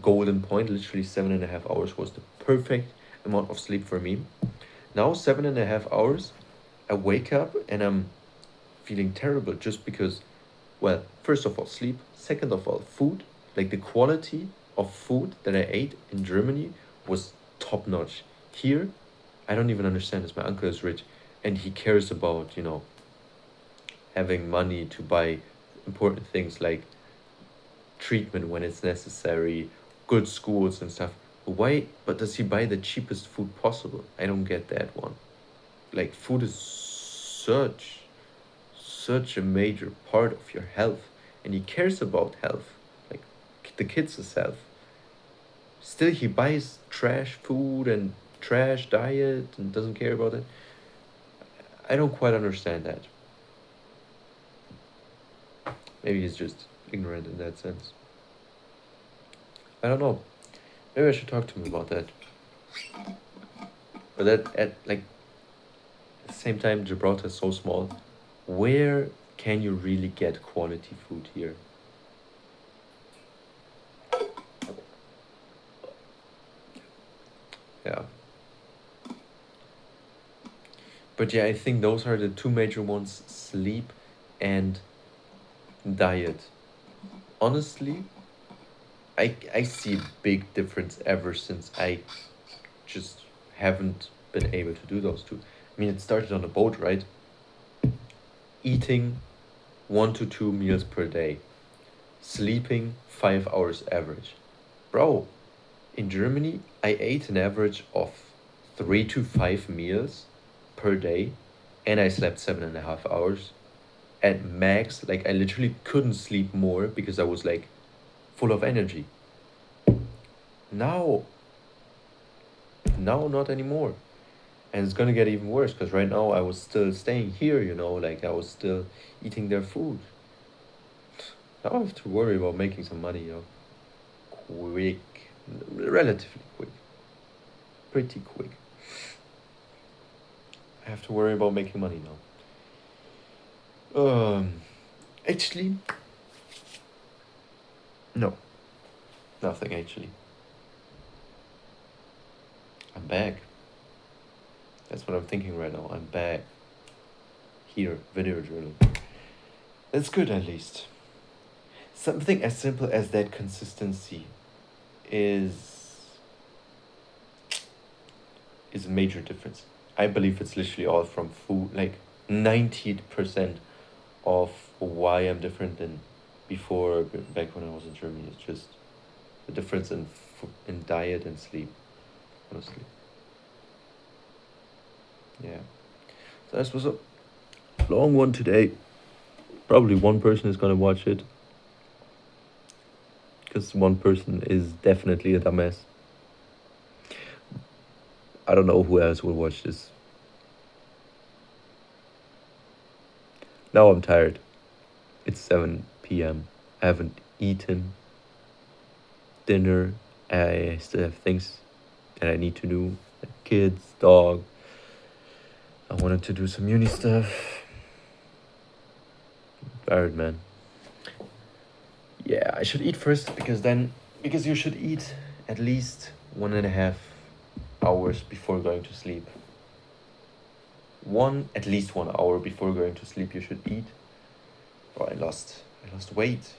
golden point. Literally 7.5 hours was the perfect amount of sleep for me. Now 7.5 hours, I wake up and I'm feeling terrible just because, well, first of all, sleep. Second of all, food. Like the quality of food that I ate in Germany was top notch. Here, I don't even understand this. My uncle is rich and he cares about, having money to buy important things like treatment when it's necessary, good schools and stuff. Why? But does he buy the cheapest food possible? I don't get that one. Like food is such a major part of your health, and he cares about health, like the kids' health. Still, he buys trash food and trash diet and doesn't care about it. I don't quite understand that. Maybe he's just ignorant in that sense. I don't know. Maybe I should talk to him about that. But at like at the same time, Gibraltar is so small. Where can you really get quality food here? Yeah. But yeah, I think those are the two major ones: sleep and diet. Honestly, I see a big difference ever since I just haven't been able to do those two. I mean, it started on a boat, right? Eating 1 to 2 meals per day, sleeping 5 hours average. Bro, in Germany, I ate an average of 3 to 5 meals per day, and I slept 7.5 hours. At max, like I literally couldn't sleep more because I was like full of energy. Now, now not anymore. And it's gonna get even worse because right now I was still staying here, like I was still eating their food. Now I have to worry about making some money, quick, relatively quick, pretty quick. I have to worry about making money now. Actually, no, nothing actually. I'm back. That's what I'm thinking right now. I'm back. Here, video journal. That's good at least. Something as simple as that consistency is is a major difference. I believe it's literally all from food. Like 90% of why I'm different than before, back when I was in Germany, is just the difference in diet and sleep. Honestly, yeah. So this was a long one today. Probably one person is gonna watch it, because one person is definitely a dumbass. I don't know who else will watch this. Now I'm tired. It's 7 p.m. I haven't eaten dinner. I still have things that I need to do, like kids, dog. I wanted to do some uni stuff. Tired, man. Yeah, I should eat first because you should eat at least 1.5 hours before going to sleep. At least 1 hour before going to sleep, you should eat. Oh, I lost weight.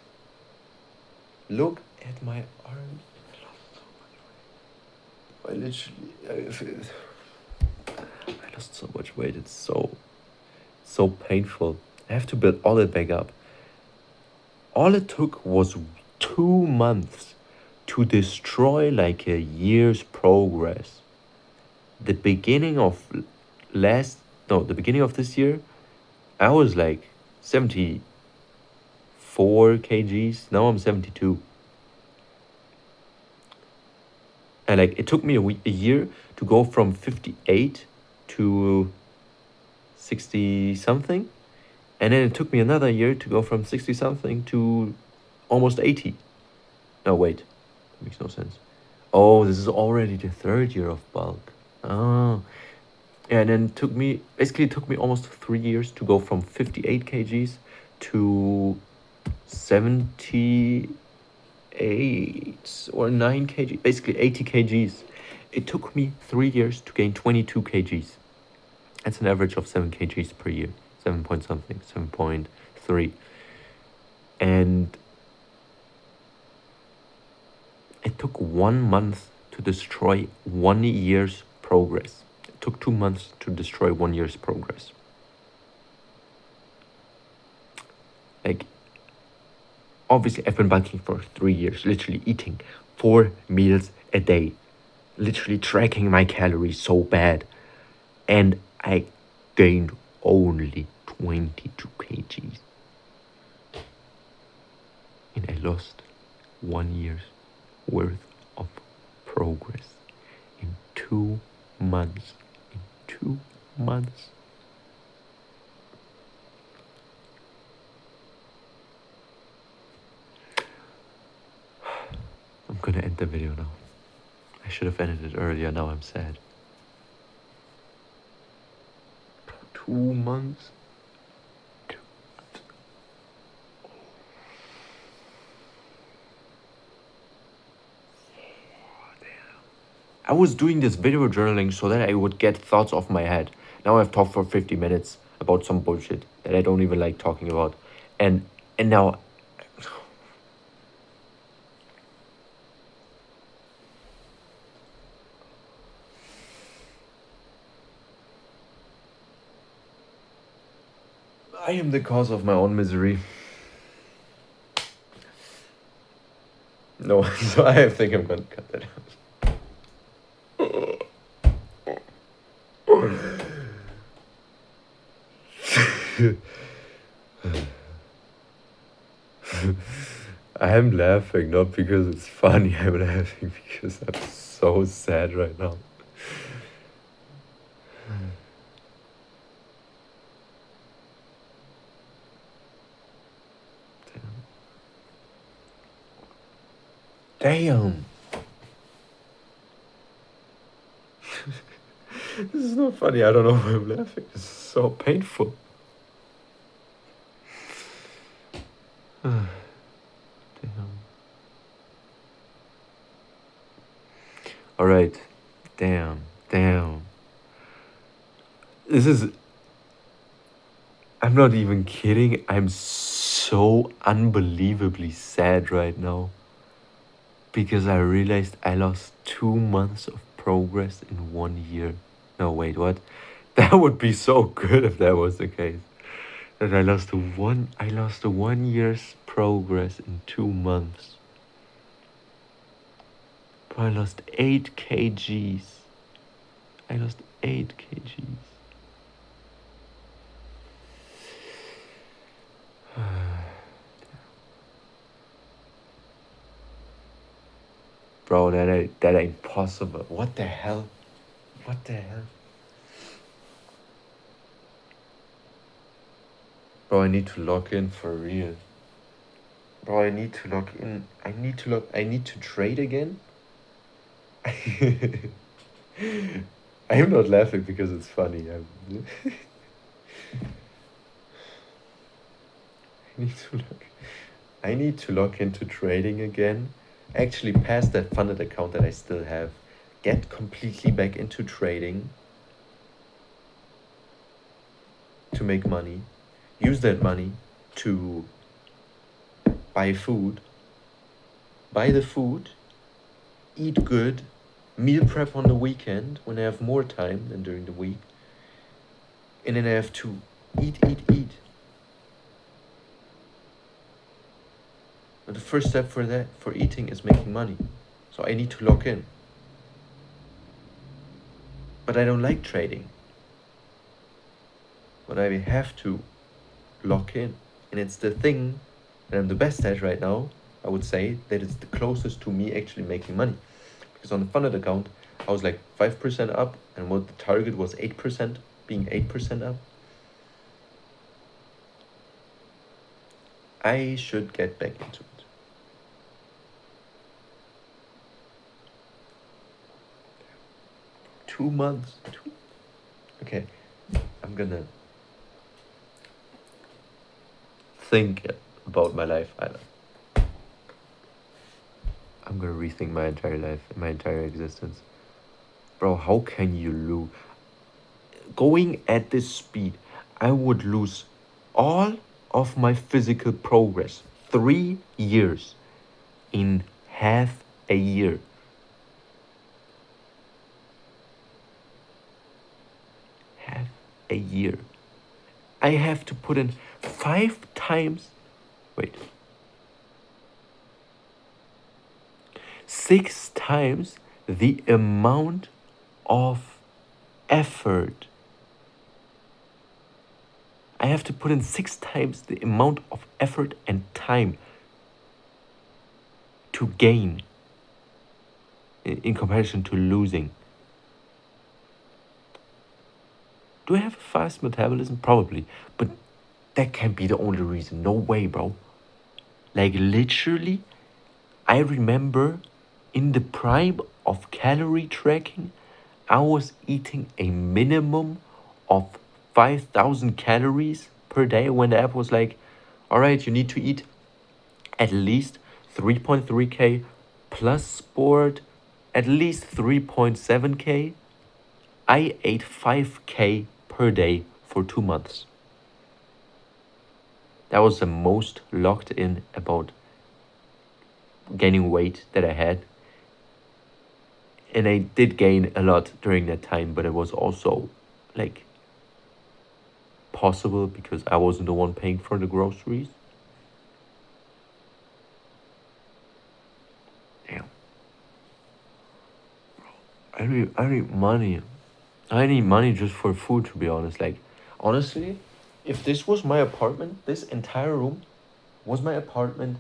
Look at my arms. I literally, I lost so much weight. It's so painful. I have to build all it back up. All it took was 2 months to destroy like a year's progress. The beginning of last, no, the beginning of this year, I was like 74 kgs. Now I'm 72. And like it took me a year to go from 58 to 60 something. And then it took me another year to go from 60 something to almost 80. No, wait. That makes no sense. Oh, this is already the third year of bulk. Oh. Yeah, and then it took me almost 3 years to go from 58 kgs to 78 or 9 kgs, basically 80 kgs. It took me 3 years to gain 22 kgs. That's an average of 7 kgs per year. 7 point something, 7.3. And it took 1 month to destroy 1 year's progress. It took 2 months to destroy 1 year's progress. Like, obviously, I've been bulking for 3 years, literally eating 4 meals a day, literally tracking my calories so bad. And I gained only 22 kgs. And I lost 1 year's worth of progress in 2 months. In 2 months. I'm gonna end the video now. I should have ended it earlier, now I'm sad. 2 months? I was doing this video journaling so that I would get thoughts off my head. Now I've talked for 50 minutes about some bullshit that I don't even like talking about. And now I am the cause of my own misery. No, so I think I'm gonna cut that out. I'm laughing not because it's funny, I'm laughing because I'm so sad right now. Damn. This is not funny. I don't know why I'm laughing. This is so painful. Damn. All right. Damn. This is... I'm not even kidding. I'm so unbelievably sad right now. Because I realized I lost 2 months of progress in 1 year. No, wait, what? That would be so good if that was the case. That I lost a 1 year's progress in 2 months. Bro, I lost 8 kgs. I lost 8 kgs. Bro, that ain't possible. What the hell? What the hell? Bro, I need to log in for real. Bro, I need to log in. I need to trade again. I am not laughing because it's funny. I need to log into trading again. Actually pass that funded account that I still have. Get completely back into trading to make money. Use that money to buy food. Buy the food. Eat good. Meal prep on the weekend when I have more time than during the week. And then I have to eat. But the first step for that, for eating, is making money. So I need to lock in. But I don't like trading. But I have to lock in. And it's the thing that I'm the best at right now. I would say that it's the closest to me actually making money. Because on the funded account, I was like 5% up, and what the target was 8%, being 8% up. I should get back into it. Two months. Okay, I'm gonna think about my life. I'm gonna rethink my entire life, my entire existence. Bro, how can you lose? Going at this speed, I would lose all of my physical progress. 3 years in half a year. Half a year. I have to put in 5 times. Wait. 6 times the amount of effort. I have to put in 6 times the amount of effort and time to gain in comparison to losing. Do I have a fast metabolism? Probably, but that can't be the only reason. No way, bro. Like literally, I remember in the prime of calorie tracking, I was eating a minimum of 5,000 calories per day when the app was like, all right, you need to eat at least 3.3K plus sport, at least 3.7K. I ate 5K per day for 2 months. That was the most locked in about gaining weight that I had. And I did gain a lot during that time, but it was also like possible because I wasn't the one paying for the groceries. Damn. I need money. I need money just for food, to be honest. Like, honestly, if this was my apartment, this entire room was my apartment,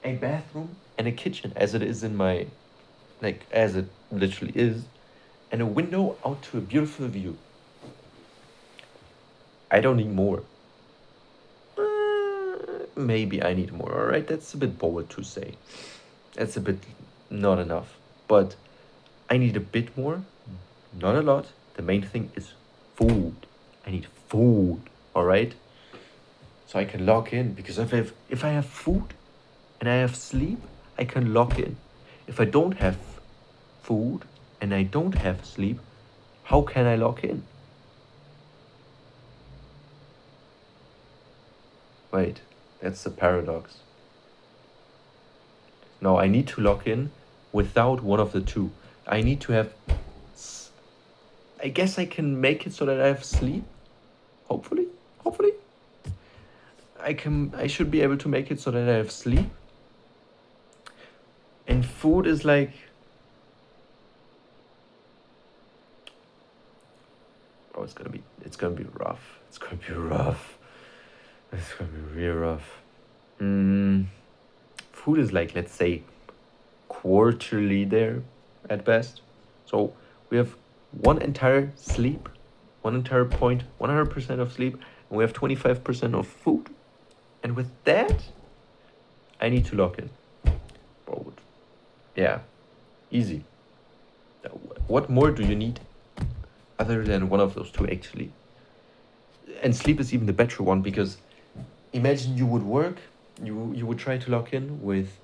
a bathroom and a kitchen, as it is in my, like, as it literally is, and a window out to a beautiful view. I don't need more. Maybe I need more, all right? That's a bit bold to say. That's a bit not enough. But I need a bit more, not a lot. The main thing is food. I need food, all right? So I can lock in, because if I have food and I have sleep, I can lock in. If I don't have food and I don't have sleep, how can I lock in? Wait, that's the paradox. No, I need to lock in without one of the two. I need to have. I guess I can make it so that I have sleep. Hopefully. I should be able to make it so that I have sleep. And food is like. Oh, it's gonna be rough. It's gonna be rough. It's gonna be real rough. Food is like, let's say, quarterly there at best. So we have one entire sleep, one entire point, 100% of sleep, and we have 25% of food. And with that, I need to lock in. Bro, yeah, easy. What more do you need other than one of those two, actually? And sleep is even the better one, because imagine you would work, you would try to lock in with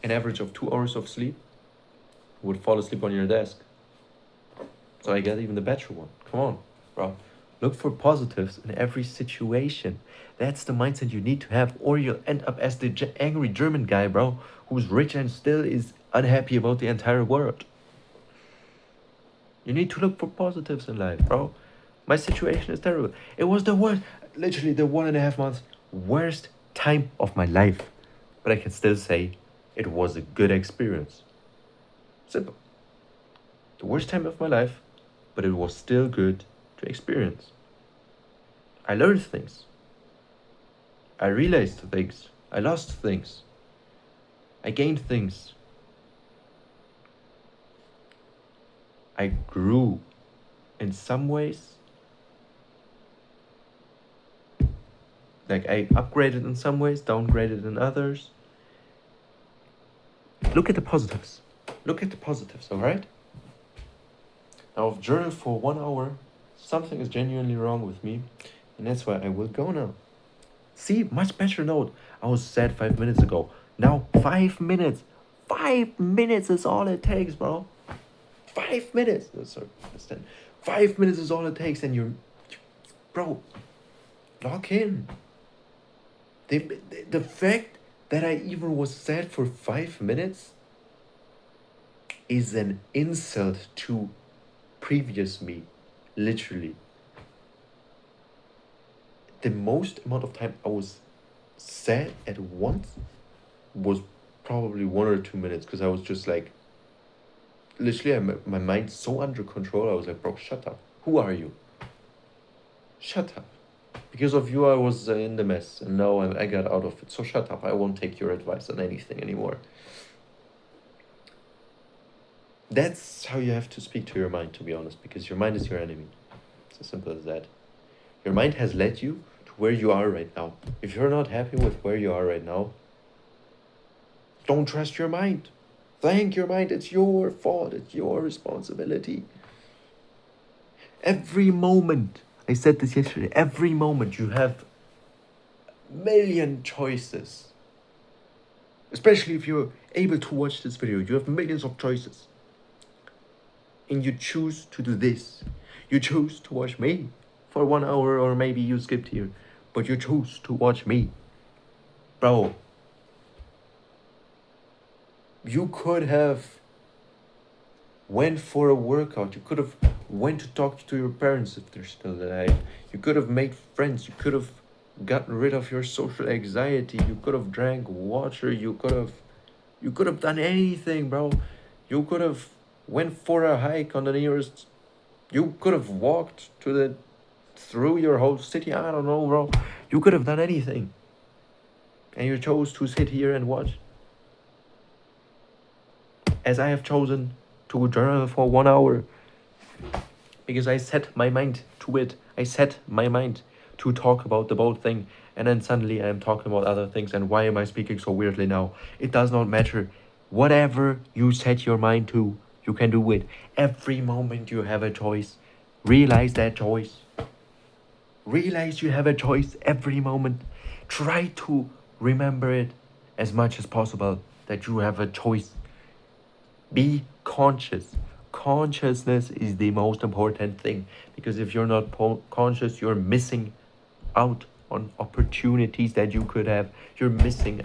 an average of 2 hours of sleep, you would fall asleep on your desk. So I get even the better one. Come on, bro. Look for positives in every situation. That's the mindset you need to have, or you'll end up as the angry German guy, bro, who's rich and still is unhappy about the entire world. You need to look for positives in life, bro. My situation is terrible. It was the worst, literally the 1.5 months worst time of my life. But I can still say It was a good experience. Simple. The worst time of my life, but it was still good to experience. I learned things. I realized things. I lost things. I gained things. I grew in some ways. Like I upgraded in some ways, downgraded in others. Look at the positives. Look at the positives, alright? Now I've journaled for 1 hour. Something is genuinely wrong with me. And that's why I will go now. See, much better note. I was sad 5 minutes ago. Now 5 minutes. 5 minutes is all it takes, bro. 5 minutes. Oh, sorry, understand. 5 minutes is all it takes, and bro, lock in. The fact that I even was sad for 5 minutes is an insult to previous me, literally. The most amount of time I was sad at once was probably 1 or 2 minutes, because I was just like, literally, my mind's so under control. I was like, bro, shut up. Who are you? Shut up. Because of you, I was in the mess, and now I got out of it. So shut up. I won't take your advice on anything anymore. That's how you have to speak to your mind, to be honest, because your mind is your enemy. It's as simple as that. Your mind has led you to where you are right now. If you're not happy with where you are right now, don't trust your mind. Thank your mind. It's your fault. It's your responsibility. Every moment, I said this yesterday, every moment you have a million choices. Especially if you're able to watch this video, you have millions of choices. And you choose to do this. You choose to watch me for 1 hour, or maybe you skipped here, but you choose to watch me. Bro, you could have went for a workout. You could have went to talk to your parents if they're still alive. You could have made friends. You could have gotten rid of your social anxiety. You could have drank water. You could have done anything, bro. You could have went for a hike on the nearest. You could have walked through your whole city. I don't know, bro. You could have done anything. And you chose to sit here and watch. As I have chosen to journal for 1 hour. Because I set my mind to it. I set my mind to talk about the boat thing. And then suddenly I am talking about other things. And why am I speaking so weirdly now? It does not matter. Whatever you set your mind to, you can do it. Every moment you have a choice. Realize that choice. Realize you have a choice every moment. Try to remember it as much as possible, that you have a choice. Be conscious. Consciousness is the most important thing, because if you're not conscious, you're missing out on opportunities that you could have. You're missing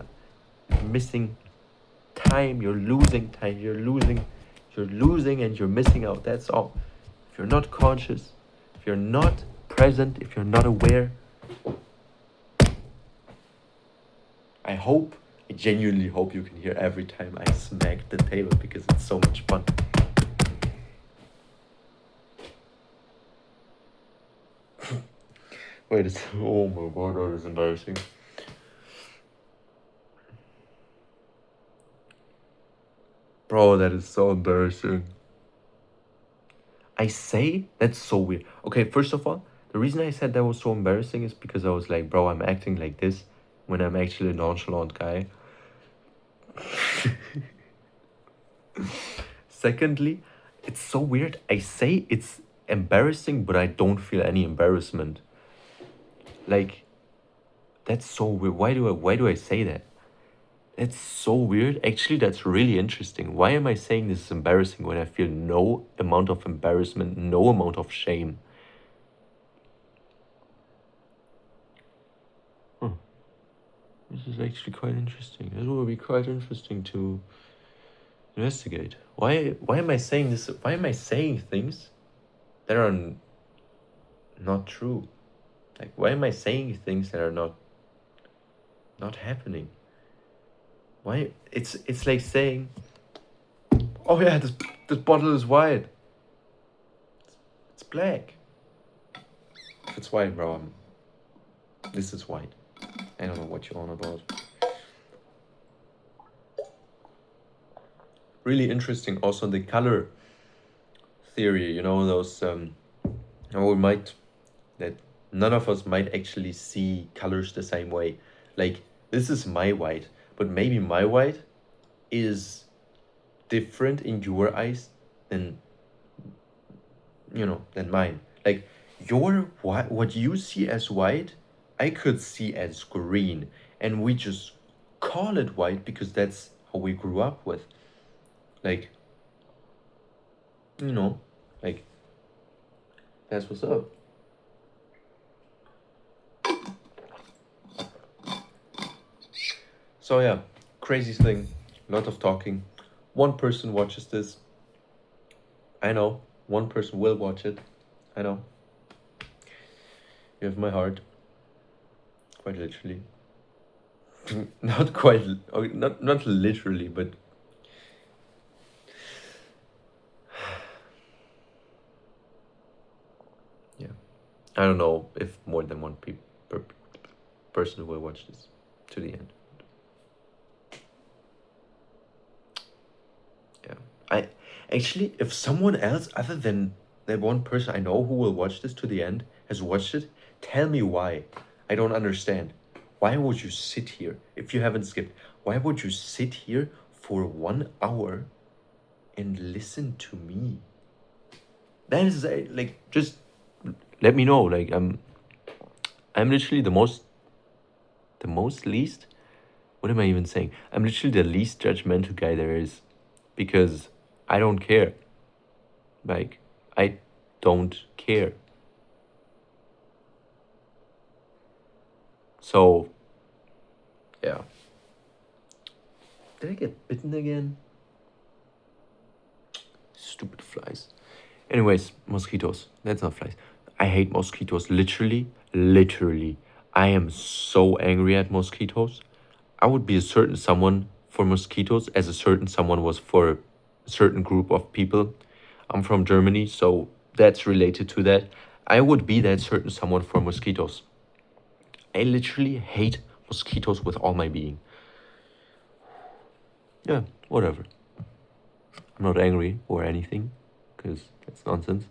time. You're losing time. You're losing and you're missing out. That's all. If you're not conscious, if you're not present, if you're not aware, I genuinely hope you can hear every time I smack the table, because it's so much fun. Wait, oh my god, that is embarrassing. Bro, that is so embarrassing. I say that's so weird. Okay, first of all, the reason I said that was so embarrassing is because I was like, bro, I'm acting like this when I'm actually a nonchalant guy. Secondly, it's so weird. I say it's embarrassing, but I don't feel any embarrassment. Like, that's so weird. Why do I say that? That's so weird. Actually, that's really interesting. Why am I saying this is embarrassing when I feel no amount of embarrassment, no amount of shame? This is actually quite interesting. This will be quite interesting to investigate. Why am I saying this? Why am I saying things that are not true? Like, why am I saying things that are not happening? Why? It's like saying, oh yeah, this bottle is white. It's black. If it's white, bro, this is white. I don't know what you're on about. Really interesting. Also the color theory. You know those. Or we might that none of us might actually see colors the same way. Like this is my white, but maybe my white is different in your eyes than than mine. Like your what you see as white, I could see as green, and we just call it white because that's how we grew up with. Like you know, like that's what's up. So yeah, crazy thing, lot of talking. One person watches this. I know. One person will watch it. I know. You have my heart. Quite literally. Not quite. Not literally, but yeah. I don't know if more than one per person will watch this to the end. Yeah. I actually, if someone else other than that one person I know who will watch this to the end has watched it, tell me why. I don't understand. Why would you sit here if you haven't skipped? Why would you sit here for 1 hour and listen to me? That is like just let me know. Like I'm literally the most least. What am I even saying? I'm literally the least judgmental guy there is, because I don't care. Like I don't care. So yeah. Did I get bitten again? Stupid flies. Anyways, mosquitoes. That's not flies. I hate mosquitoes. Literally, literally. I am so angry at mosquitoes. I would be a certain someone for mosquitoes as a certain someone was for a certain group of people. I'm from Germany, so that's related to that. I would be that certain someone for mosquitoes. I literally hate mosquitoes with all my being. Yeah, whatever. I'm not angry or anything, because that's nonsense.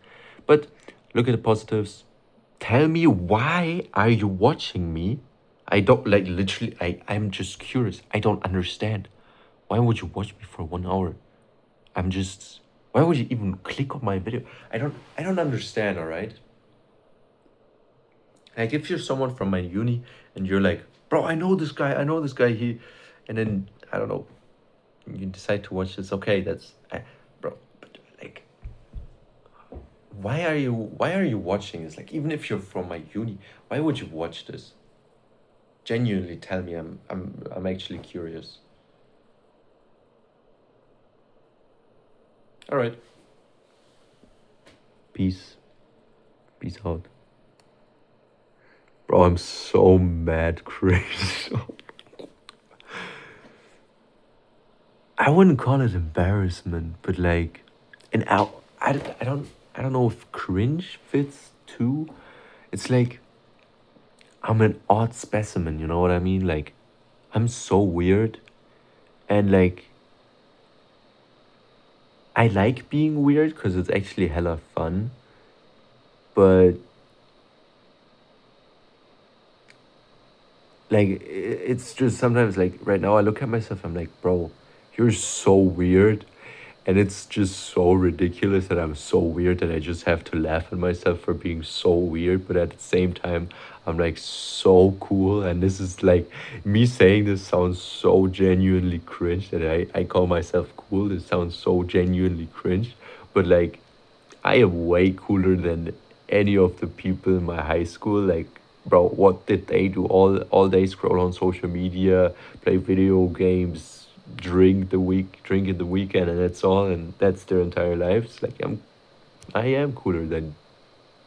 But look at the positives. Tell me, why are you watching me? I don't like literally. I'm just curious. I don't understand. Why would you watch me for 1 hour? I'm just. Why would you even click on my video? I don't understand. All right. Like if you're someone from my uni and you're like, bro, I know this guy. I know this guy. And then I don't know. You decide to watch this. Okay, bro. But like, why are you watching this? Like, even if you're from my uni, why would you watch this? Genuinely tell me. I'm actually curious. All right. Peace. Peace out. Bro, I'm so mad crazy. I wouldn't call it embarrassment, but like, and I don't know if cringe fits too. It's like I'm an odd specimen, you know what I mean? Like, I'm so weird, and like I like being weird because it's actually hella fun, but like it's just sometimes like right now I look at myself, I'm like, bro, you're so weird, and it's just so ridiculous that I'm so weird that I just have to laugh at myself for being so weird, but at the same time I'm like so cool, and this is like me saying this sounds so genuinely cringe that I call myself cool. This sounds so genuinely cringe, but like I am way cooler than any of the people in my high school. Like, bro, what did they do? All day scroll on social media, play video games, drink in the weekend, and that's all. And that's their entire lives. Like, I am cooler than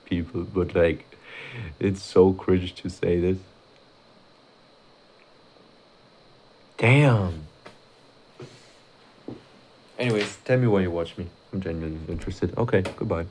people, but like, it's so cringe to say this. Damn. Anyways, tell me why you watch me. I'm genuinely interested. Okay, goodbye.